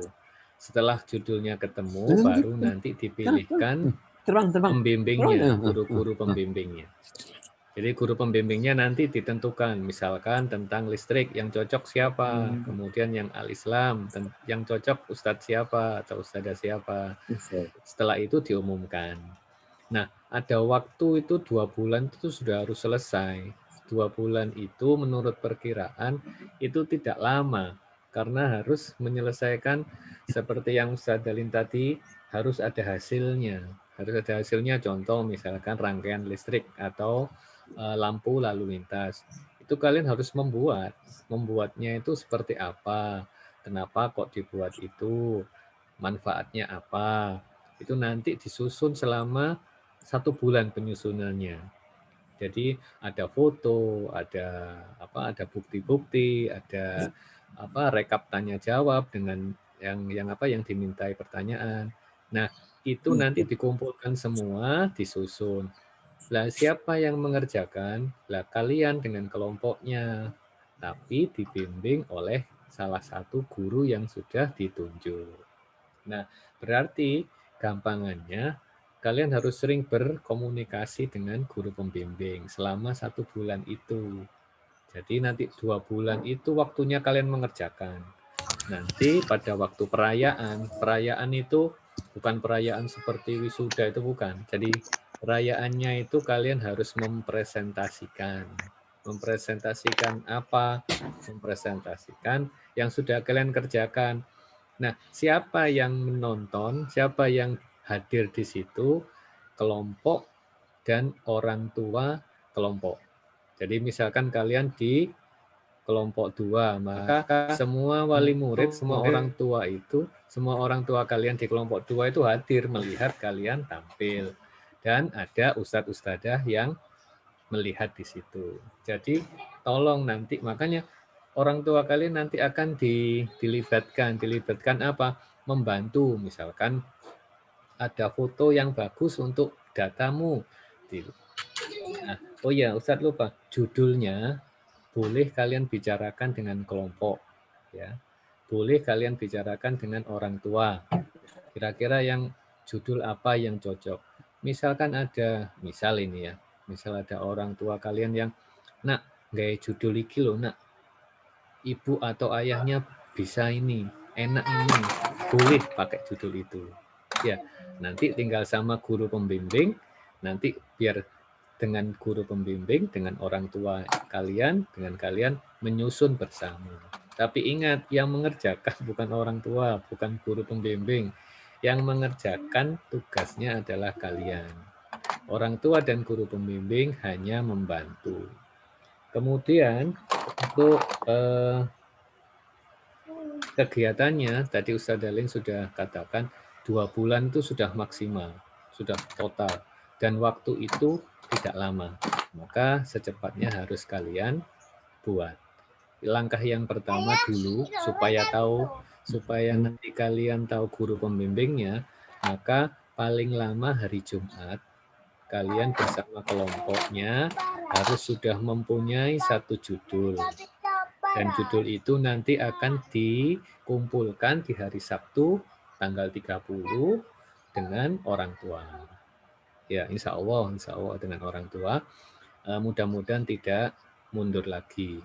Setelah judulnya ketemu, baru nanti dipilihkan pembimbingnya, guru-guru pembimbingnya. Jadi guru pembimbingnya nanti ditentukan, misalkan tentang listrik yang cocok siapa, kemudian yang al-Islam yang cocok ustadz siapa atau ustadzah siapa. Setelah itu diumumkan. Nah, ada waktu itu 2 bulan itu sudah harus selesai. 2 bulan itu menurut perkiraan itu tidak lama karena harus menyelesaikan seperti yang Ustaz Dalin tadi, harus ada hasilnya. Harus ada hasilnya, contoh misalkan rangkaian listrik atau lampu lalu lintas. Itu kalian harus membuatnya itu seperti apa, kenapa kok dibuat itu, manfaatnya apa. Itu nanti disusun selama 1 bulan penyusunannya. Jadi ada foto, ada bukti-bukti, ada rekap tanya jawab dengan yang dimintai pertanyaan. Nah, itu nanti dikumpulkan semua, disusun. Lah siapa yang mengerjakan? Lah kalian dengan kelompoknya. Tapi dibimbing oleh salah satu guru yang sudah ditunjuk. Nah, berarti gampangannya kalian harus sering berkomunikasi dengan guru pembimbing selama 1 bulan itu. Jadi nanti 2 bulan itu waktunya kalian mengerjakan. Nanti pada waktu perayaan itu bukan perayaan seperti wisuda, itu bukan. Jadi perayaannya itu kalian harus mempresentasikan. Mempresentasikan apa? Mempresentasikan yang sudah kalian kerjakan. Nah, siapa yang menonton, siapa yang hadir di situ? Kelompok dan orang tua kelompok. Jadi misalkan kalian di kelompok 2, maka semua wali murid, semua orang tua kalian di kelompok 2 itu hadir melihat kalian tampil. Dan ada ustadz ustadzah yang melihat di situ. Jadi tolong nanti, makanya orang tua kalian nanti akan dilibatkan apa? Membantu, misalkan ada foto yang bagus untuk datamu. Nah, oh ya, Ustadz lupa, judulnya boleh kalian bicarakan dengan kelompok, ya. Boleh kalian bicarakan dengan orang tua. Kira-kira yang judul apa yang cocok? Misalkan misal ada orang tua kalian yang, nak, gaya judul iki loh, nak. Ibu atau ayahnya bisa ini, enak ini, boleh pakai judul itu. Ya, nanti tinggal sama guru pembimbing, nanti biar dengan guru pembimbing, dengan orang tua kalian, dengan kalian menyusun bersama. Tapi ingat, yang mengerjakan bukan orang tua, bukan guru pembimbing. Yang mengerjakan tugasnya adalah kalian. Orang tua dan guru pembimbing hanya membantu. Kemudian untuk kegiatannya, tadi Ustaz Dalin sudah katakan 2 bulan itu sudah maksimal, sudah total. Dan waktu itu tidak lama. Maka secepatnya harus kalian buat. Langkah yang pertama dulu, supaya nanti kalian tahu guru pembimbingnya, maka paling lama hari Jumat, kalian bersama kelompoknya harus sudah mempunyai 1 judul. Dan judul itu nanti akan dikumpulkan di hari Sabtu tanggal 30 dengan orang tua. Ya, insya Allah dengan orang tua. Mudah-mudahan tidak mundur lagi.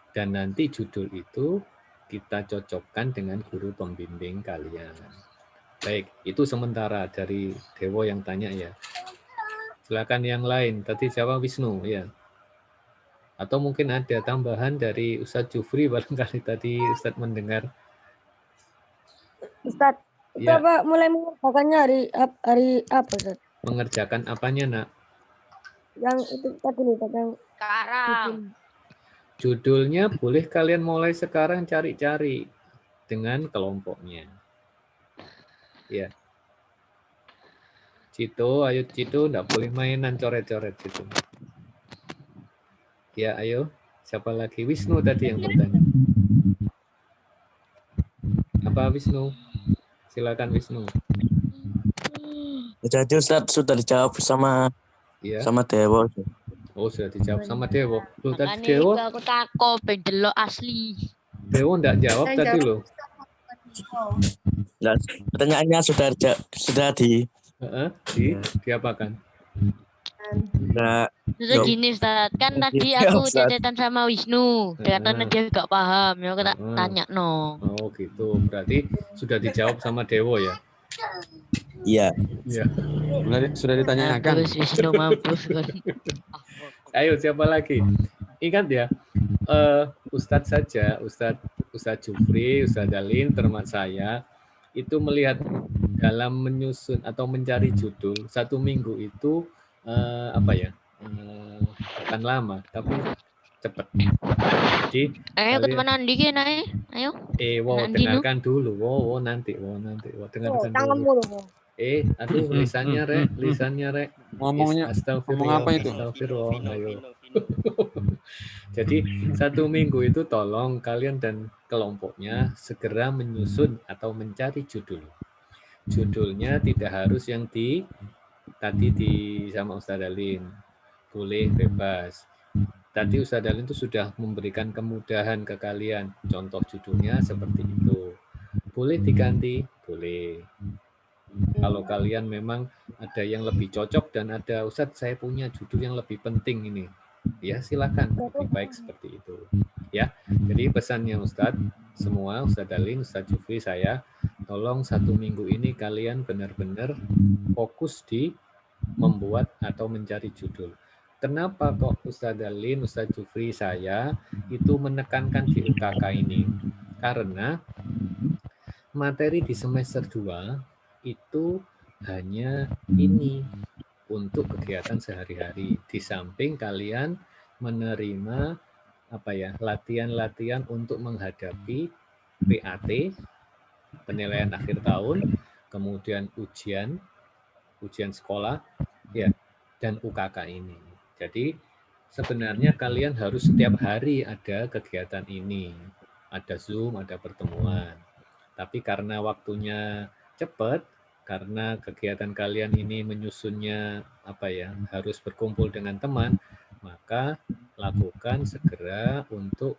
Dan nanti judul itu kita cocokkan dengan guru pembimbing kalian. Baik, itu sementara dari Dewo yang tanya ya. Silakan yang lain. Tadi jawab Wisnu ya. Atau mungkin ada tambahan dari Ustadz Jufri barangkali tadi Ustadz mendengar. Ustadz, itu Ya. apa mulai mengerjakannya hari apa, Ustadz? Mengerjakan apanya, Nak? Yang itu tadi nih, yang Sekarang. Judulnya boleh kalian mulai sekarang cari-cari dengan kelompoknya. Ya. Cito, ayo Cito, enggak boleh mainan coret-coret gitu. Ya, ayo. Siapa lagi? Wisnu tadi yang bertanya. Apa Wisnu? Silakan Wisnu. Jadi Ustaz sudah dijawab sama Ya. Dewo. Oh, sudah dijawab sama Dewo. Loh, tadi Makanya Dewo, itu aku takut pengen delok asli. Dewo enggak jawab Yang tadi jawab loh. Nah, pertanyaannya sudah di Diapakan? sudah Terus Yo. gini Ustaz, kan tadi Ya, aku Ustaz. cecetan sama Wisnu. Katanya dia gak paham, ya aku tak tanya no. Oh, gitu. Berarti sudah dijawab sama Dewo ya? Iya. Iya. Sudah ditanyakan. Mampus Wisnu, mampus. Ayo siapa lagi? Ingat ya, Ustadz saja, Ustadz Jufri, Ustadz Dalin, termasuk saya, itu melihat dalam menyusun atau mencari judul 1 minggu itu bukan lama, tapi cepat. Jadi, Ayo ke teman Andi ki naik, ayo. Nanti, dengarkan dulu, nanti, dengarkan dulu. Aduh, lisannya rek. Ngomong apa itu? Astagfirullah, ayo. Jadi 1 minggu itu tolong kalian dan kelompoknya segera menyusun atau mencari judul. Judulnya tidak harus yang tadi sama Ustaz Dalin. Boleh bebas. Tadi Ustaz Dalin itu sudah memberikan kemudahan ke kalian. Contoh judulnya seperti itu. Boleh diganti? Boleh. Kalau kalian memang ada yang lebih cocok dan ada Ustadz saya punya judul yang lebih penting ini, ya silakan, lebih baik seperti itu. Ya, jadi pesannya Ustadz semua, Ustadz Dalin, Ustadz Jufri, saya, tolong 1 minggu ini kalian benar-benar fokus di membuat atau mencari judul. Kenapa kok Ustadz Dalin, Ustadz Jufri, saya itu menekankan di UKK ini? Karena materi di semester 2 itu hanya ini untuk kegiatan sehari-hari. Di samping kalian menerima latihan-latihan untuk menghadapi PAT, penilaian akhir tahun, kemudian ujian sekolah, ya, dan UKK ini. Jadi sebenarnya kalian harus setiap hari ada kegiatan ini, ada Zoom, ada pertemuan. Tapi karena waktunya cepat, karena kegiatan kalian ini menyusunnya harus berkumpul dengan teman, maka lakukan segera untuk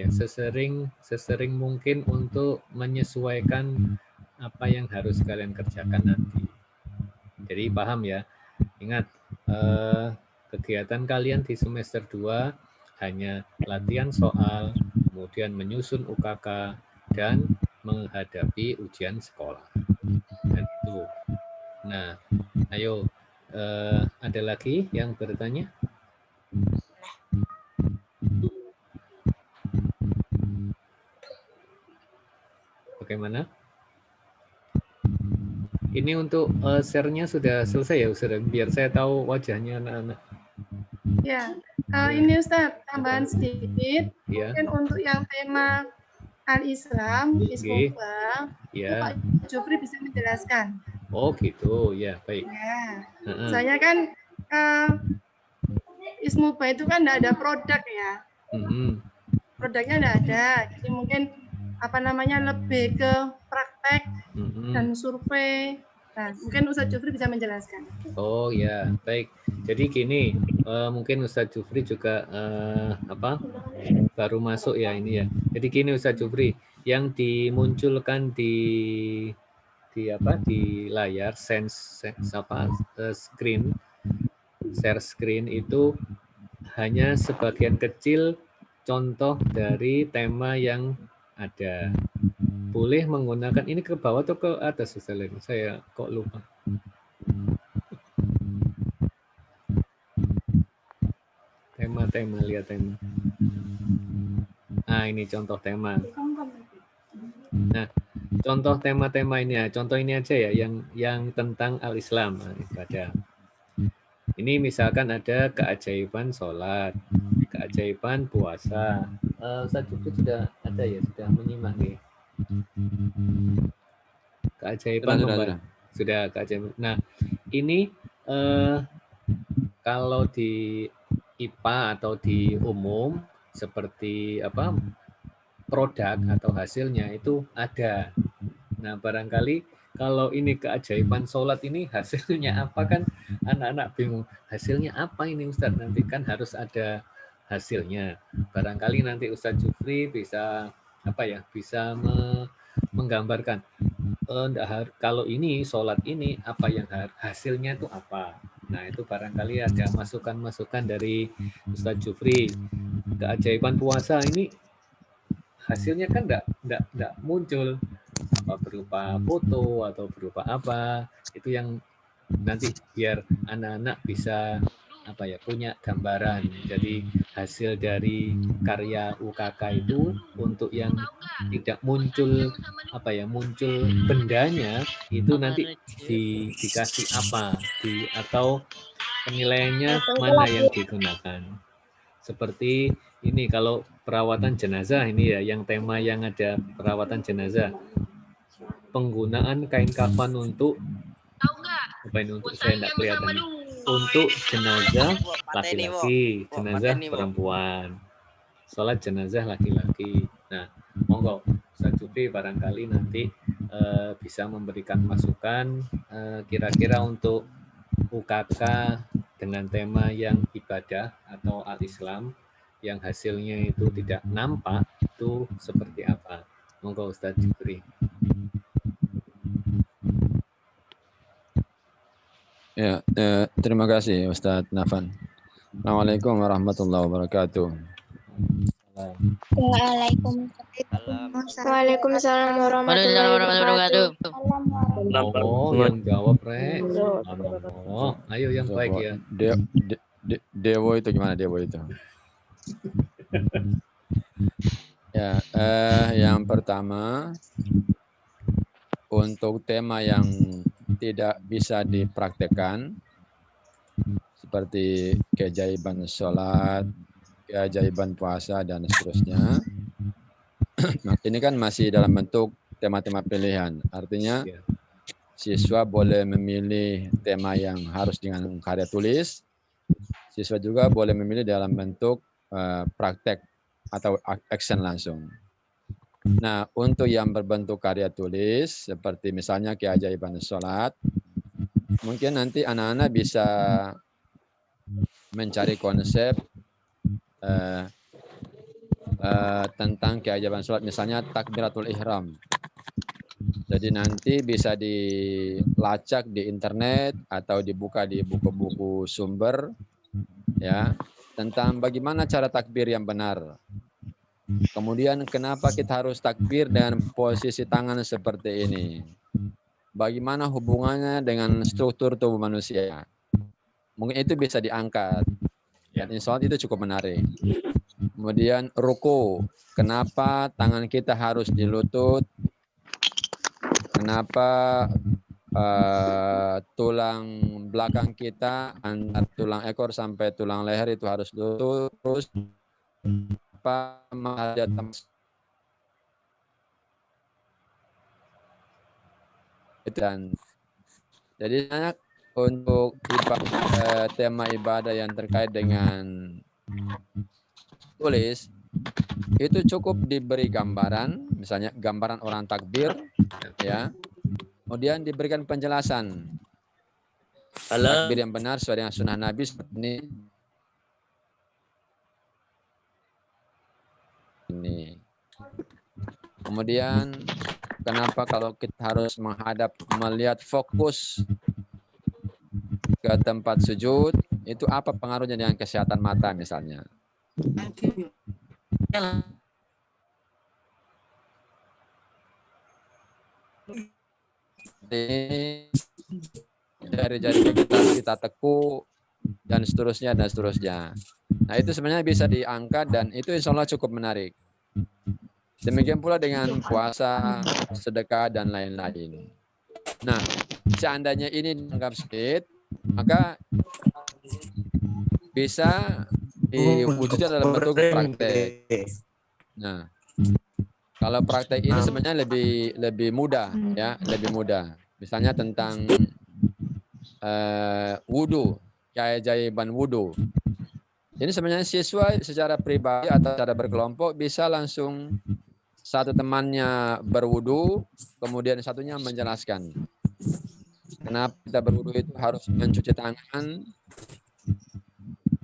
sesering mungkin untuk menyesuaikan apa yang harus kalian kerjakan nanti. Jadi paham ya? Ingat, kegiatan kalian di semester 2 hanya latihan soal, kemudian menyusun UKK, dan menghadapi ujian sekolah. Dan itu. Nah, ayo, ada lagi yang bertanya? Bagaimana? Ini untuk share-nya sudah selesai ya Ustaz, biar saya tahu wajahnya anak-anak. Ya, ini Ustaz, tambahan sedikit. Ya. Mungkin untuk yang tema Al-Islam, Ismuba, Ya. Pak Jufri bisa menjelaskan. Oh gitu, ya baik. Ya, soalnya kan Ismuba itu kan tidak ada produk ya. Produknya tidak ada, jadi mungkin lebih ke praktek dan survei. Nah, mungkin Ustadz Jufri bisa menjelaskan. Oh ya, baik. Jadi gini, mungkin Ustadz Jufri juga baru masuk ya ini ya. Jadi gini Ustadz Jufri, yang dimunculkan di layar share screen itu hanya sebagian kecil contoh dari tema yang ada. Boleh menggunakan ini ke bawah atau ke atas Ustaz? Saya kok lupa. Tema, lihat tema. Nah, ini contoh tema. Nah, contoh tema-tema ini ya. Contoh ini aja ya yang tentang Al-Islam. Nah, ibadah. Ini misalkan ada keajaiban sholat, keajaiban puasa. Ustaz Jufri sudah ada ya, sudah menyimak nih. Keajaiban sudah keajaiban. Nah, ini kalau di IPA atau di umum seperti produk atau hasilnya itu ada. Nah, barangkali kalau ini keajaiban sholat ini hasilnya apa, kan anak-anak bingung. Hasilnya apa ini Ustaz? Nanti kan harus ada hasilnya. Barangkali nanti Ustaz Jufri bisa bisa menggambarkan. Kalau ini sholat ini apa yang hasilnya itu apa? Nah, itu barangkali ada masukan-masukan dari Ustaz Jufri. Keajaiban puasa ini hasilnya kan enggak muncul berupa foto atau berupa apa, itu yang nanti biar anak-anak bisa punya gambaran. Jadi hasil dari karya UKK itu untuk yang tidak muncul muncul bendanya itu nanti dikasih apa atau penilaiannya mana yang digunakan. Seperti ini kalau perawatan jenazah ini ya, yang tema yang ada perawatan jenazah. Penggunaan kain kafan untuk saya enggak kelihatan. Untuk jenazah laki-laki, jenazah perempuan. Sholat jenazah laki-laki. Nah, monggo Ustaz Jufri barangkali nanti bisa memberikan masukan kira-kira untuk UKK dengan tema yang ibadah atau al-Islam yang hasilnya itu tidak nampak itu seperti apa. Monggo Ustaz Jufri. Ya, terima kasih Ustadz Nafan. Assalamualaikum warahmatullahi wabarakatuh. Waalaikumsalam warahmatullahi wabarakatuh. Oh, yang jawab Rek. Oh, ayo yang baik ya. Dewo itu gimana Dewo itu? Ya, yang pertama untuk tema yang tidak bisa dipraktekkan seperti keajaiban sholat, keajaiban puasa dan seterusnya. Ini kan masih dalam bentuk tema-tema pilihan. Artinya siswa boleh memilih tema yang harus dengan karya tulis. Siswa juga boleh memilih dalam bentuk praktek atau action langsung. Nah, untuk yang berbentuk karya tulis, seperti misalnya keajaiban sholat, mungkin nanti anak-anak bisa mencari konsep tentang keajaiban sholat, misalnya takbiratul ihram. Jadi nanti bisa dilacak di internet atau dibuka di buku-buku sumber, ya, tentang bagaimana cara takbir yang benar. Kemudian kenapa kita harus takbir dengan posisi tangan seperti ini? Bagaimana hubungannya dengan struktur tubuh manusia? Mungkin itu bisa diangkat. Dan insya Allah itu cukup menarik. Kemudian ruku. Kenapa tangan kita harus di lutut? Kenapa tulang belakang kita antara tulang ekor sampai tulang leher itu harus lurus dan jadi banyak untuk tema ibadah yang terkait dengan tulis itu cukup diberi gambaran, misalnya gambaran orang takbir, ya. Kemudian diberikan penjelasan takbir yang benar sesuai dengan sunnah Nabi seperti ini. Kemudian kenapa kalau kita harus melihat fokus ke tempat sujud, itu apa pengaruhnya dengan kesehatan mata misalnya? Jari-jari kita tekuk dan seterusnya dan seterusnya. Nah itu sebenarnya bisa diangkat dan itu insya Allah cukup menarik. Demikian pula dengan puasa, sedekah dan lain-lain. Nah seandainya ini dianggap sedikit, maka bisa diwujudkan dalam bentuk praktek. Nah kalau praktek ini sebenarnya lebih mudah, ya, lebih mudah. Misalnya tentang wudhu, keajaiban wudhu. Ini sebenarnya siswa secara pribadi atau secara berkelompok bisa langsung satu temannya berwudhu, kemudian satunya menjelaskan kenapa kita berwudhu itu harus mencuci tangan,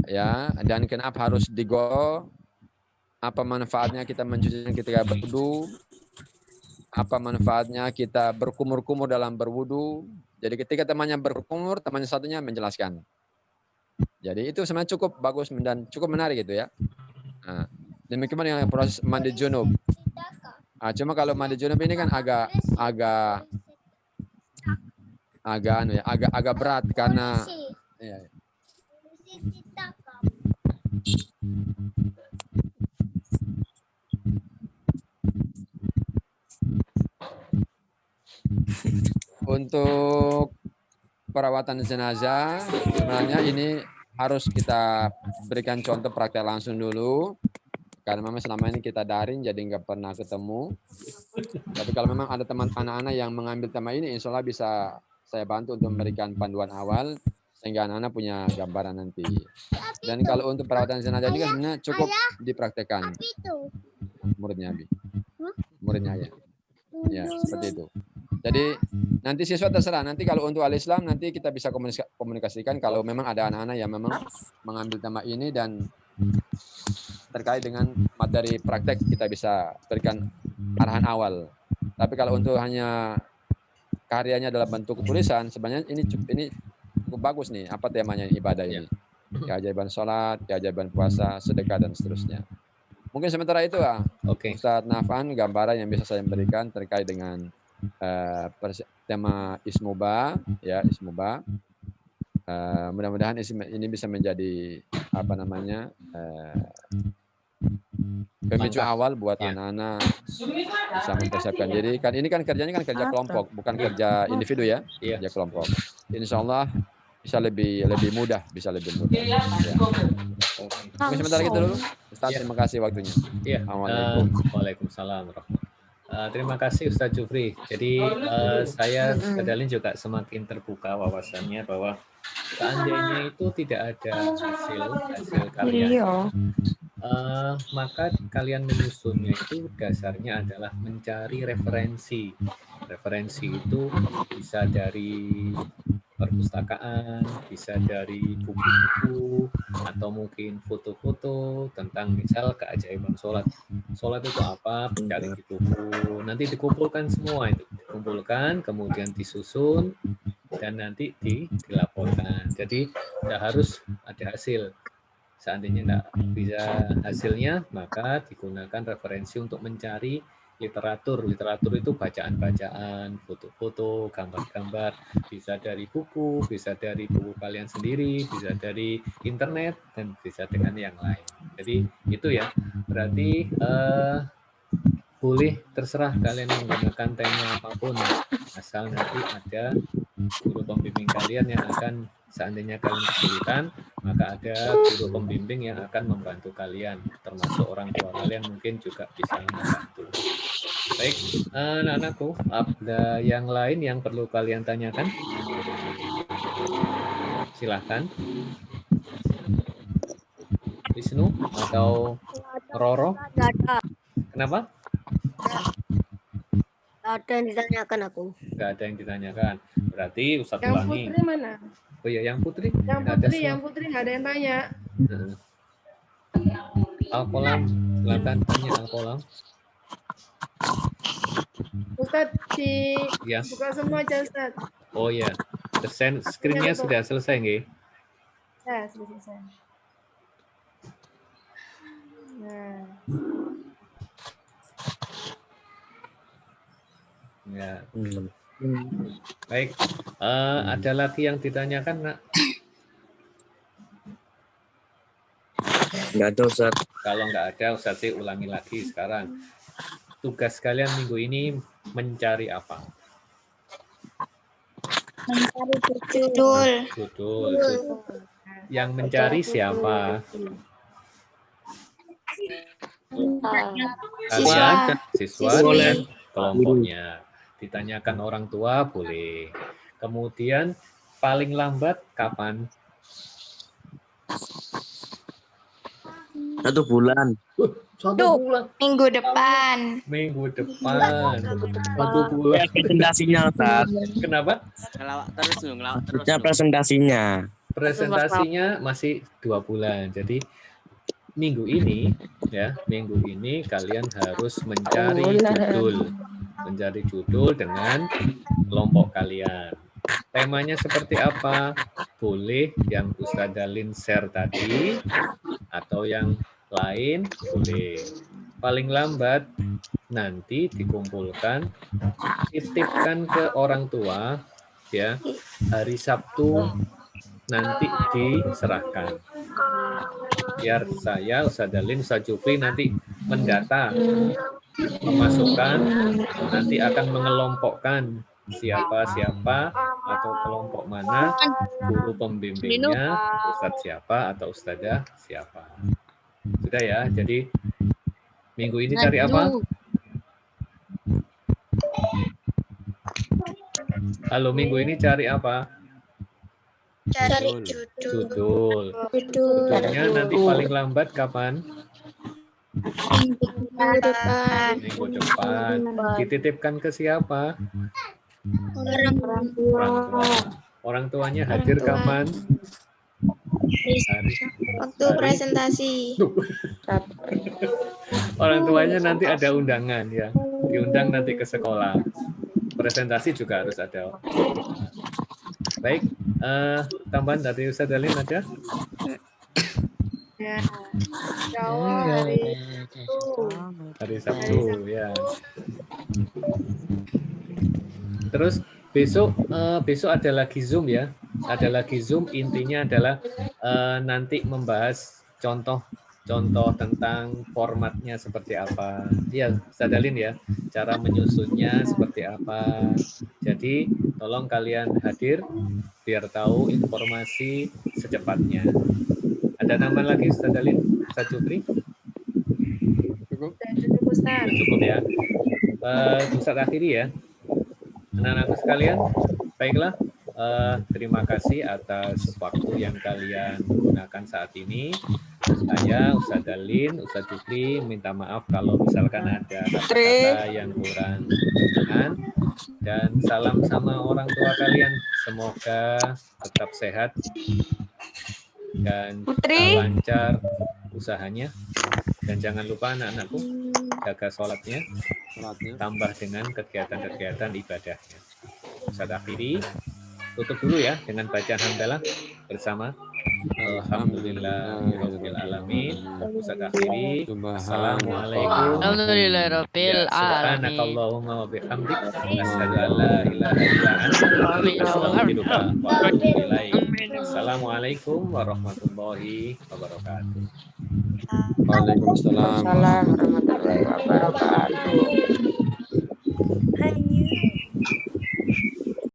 ya, dan kenapa harus digosok. Apa manfaatnya kita mencuci ketika berwudu? Apa manfaatnya kita berkumur-kumur dalam berwudu? Jadi ketika temannya berkumur, temannya satunya menjelaskan. Jadi itu sebenarnya cukup bagus dan cukup menarik gitu ya. Nah, demikian dengan proses mandi junub. Nah, cuma kalau mandi junub ini kan agak berat karena ya. Untuk perawatan jenazah sebenarnya ini harus kita berikan contoh praktek langsung dulu karena memang selama ini kita daring jadi nggak pernah ketemu. Tapi kalau memang ada teman anak-anak yang mengambil tema ini, insya Allah bisa saya bantu untuk memberikan panduan awal sehingga anak-anak punya gambaran nanti. Dan kalau untuk perawatan jenazah ini kan sebenarnya cukup dipraktekkan. Muridnya Abi. Muridnya ya. Ya, seperti itu. Jadi nanti siswa terserah. Nanti kalau untuk al-Islam nanti kita bisa komunikasikan kalau memang ada anak-anak yang memang mengambil tema ini dan terkait dengan materi praktek kita bisa berikan arahan awal. Tapi kalau untuk hanya karyanya dalam bentuk tulisan, sebenarnya ini cukup bagus nih. Apa temanya ibadah ini? Keajaiban sholat, keajaiban puasa, sedekah dan seterusnya. Mungkin sementara itu Ustadz Nafan gambaran yang bisa saya berikan terkait dengan tema Ismuba, ya Ismuba. Mudah-mudahan ini bisa menjadi apa namanya pemicu awal buat anak-anak bisa mempersiapkan diri. Kan ini kan kerjanya kan kerja kelompok, bukan kerja individu ya, kerja kelompok. Insya Allah bisa lebih mudah, bisa lebih mudah. Ya. Mungkin sebentar gitu dulu. Ustaz, terima kasih waktunya. Iya. Waalaikumsalam. Terima kasih Ustaz Jufri. Jadi saya Kadalin juga semakin terbuka wawasannya bahwa seandainya itu tidak ada hasil kalian, maka kalian menyusunnya itu dasarnya adalah mencari referensi. Referensi itu bisa dari perpustakaan, bisa dari buku-buku, atau mungkin foto-foto tentang misal keajaiban sholat. Sholat itu apa? Mencari di buku. Nanti dikumpulkan semua itu. Dikumpulkan, kemudian disusun, dan nanti dilaporkan. Jadi tidak harus ada hasil. Seandainya tidak bisa hasilnya, maka digunakan referensi untuk mencari literatur. Literatur itu bacaan-bacaan, foto-foto, gambar-gambar, bisa dari buku, bisa dari buku kalian sendiri, bisa dari internet, dan bisa dengan yang lain. Jadi itu ya, berarti boleh terserah kalian menggunakan tema apapun, asal nanti ada guru pembimbing kalian yang akan, seandainya kalian kesulitan, maka ada guru pembimbing yang akan membantu kalian, termasuk orang tua kalian mungkin juga bisa membantu. Baik, anak-anakku, ada yang lain yang perlu kalian tanyakan? Silahkan. Wisnu atau Roro? Nggak ada. Kenapa? Nggak ada yang ditanyakan aku. Nggak ada yang ditanyakan. Berarti Ustadz Yang ulangi. Putri mana? Oh iya, yang Putri? Yang Nggak ada Putri, semua. yang Putri nggak ada yang tanya. Al-Qolam, silakan tanya Al-Qolam. Ustadz, Ya. buka semua aja Ustadz. Oh iya, screen-nya sudah selesai nggih? Ya, sudah selesai. Nah, Ya. Baik, ada lagi yang ditanyakan, Nak? Nggak ada Ustaz. Kalau nggak ada, Ustaz ulangi lagi sekarang. Tugas kalian minggu ini mencari apa? Mencari judul. Judul. Yang mencari siapa? Kalian, siswa dan kelompoknya. Ditanyakan orang tua boleh. Kemudian paling lambat kapan? 1 bulan. 1 bulan. Minggu depan. Minggu depan. 1 bulan. Presentasinya Ustaz. Kenapa? Ngelawak terus lu, ngelawak terus. Maksudnya presentasinya. Presentasinya masih 2 bulan. Jadi minggu ini kalian harus mencari judul dengan kelompok kalian. Temanya seperti apa? Boleh yang Ustaz Dalin share tadi atau yang lain boleh. Paling lambat nanti dikumpulkan, titipkan ke orang tua ya. Hari Sabtu nanti diserahkan. Biar saya, Ustaz Dalin, Ustaz Jufri nanti mendata, memasukkan, nanti akan mengelompokkan siapa-siapa atau kelompok mana guru pembimbingnya, Ustadz siapa atau Ustadzah siapa. Sudah ya, jadi minggu ini cari apa? Halo, minggu ini cari apa? Cari judul. Judulnya nanti paling lambat kapan? Minggu depan. Minggu depan. Dititipkan ke siapa? Orang tua. Orang tuanya hadir kapan? Waktu presentasi. Orang tuanya nanti ada undangan ya. Diundang nanti ke sekolah. Presentasi juga harus ada. Baik, tambahan dari Ustaz Dalin ada? ya. Jawab Hari Sabtu ya. Terus besok ada lagi Zoom ya. Ada lagi Zoom, intinya adalah nanti membahas contoh tentang formatnya seperti apa. Iya, Ustaz Dalin ya. Cara menyusunnya seperti apa. Jadi tolong kalian hadir biar tahu informasi secepatnya. Ada nama lagi Ustaz Dalin? Ustaz Jufri? Cukup Ustaz. Cukup ya. Ustaz akhiri ya. Anak-anakku sekalian, baiklah. Terima kasih atas waktu yang kalian gunakan saat ini. Saya, Ustaz Dalin, Ustaz Jufri, minta maaf kalau misalkan ada kata-kata yang kurang berkenan. Dan salam sama orang tua kalian. Semoga tetap sehat dan lancar usahanya. Dan jangan lupa anak-anakku, jaga sholatnya, tambah dengan kegiatan-kegiatan ibadahnya. Ustaz akhiri. Tutup dulu ya dengan bacaan hamdalah bersama. Alhamdulillahirabbil alamin. Ustaz akhiri. Assalamualaikum. Alhamdulillahirabbil alamin. Subhanakallahumma wa bihamdik asyhadu an la ilaha illa anta astaghfiruka wa atubu ilaik. Assalamualaikum warahmatullahi wabarakatuh. Waalaikumsalam warahmatullahi wabarakatuh.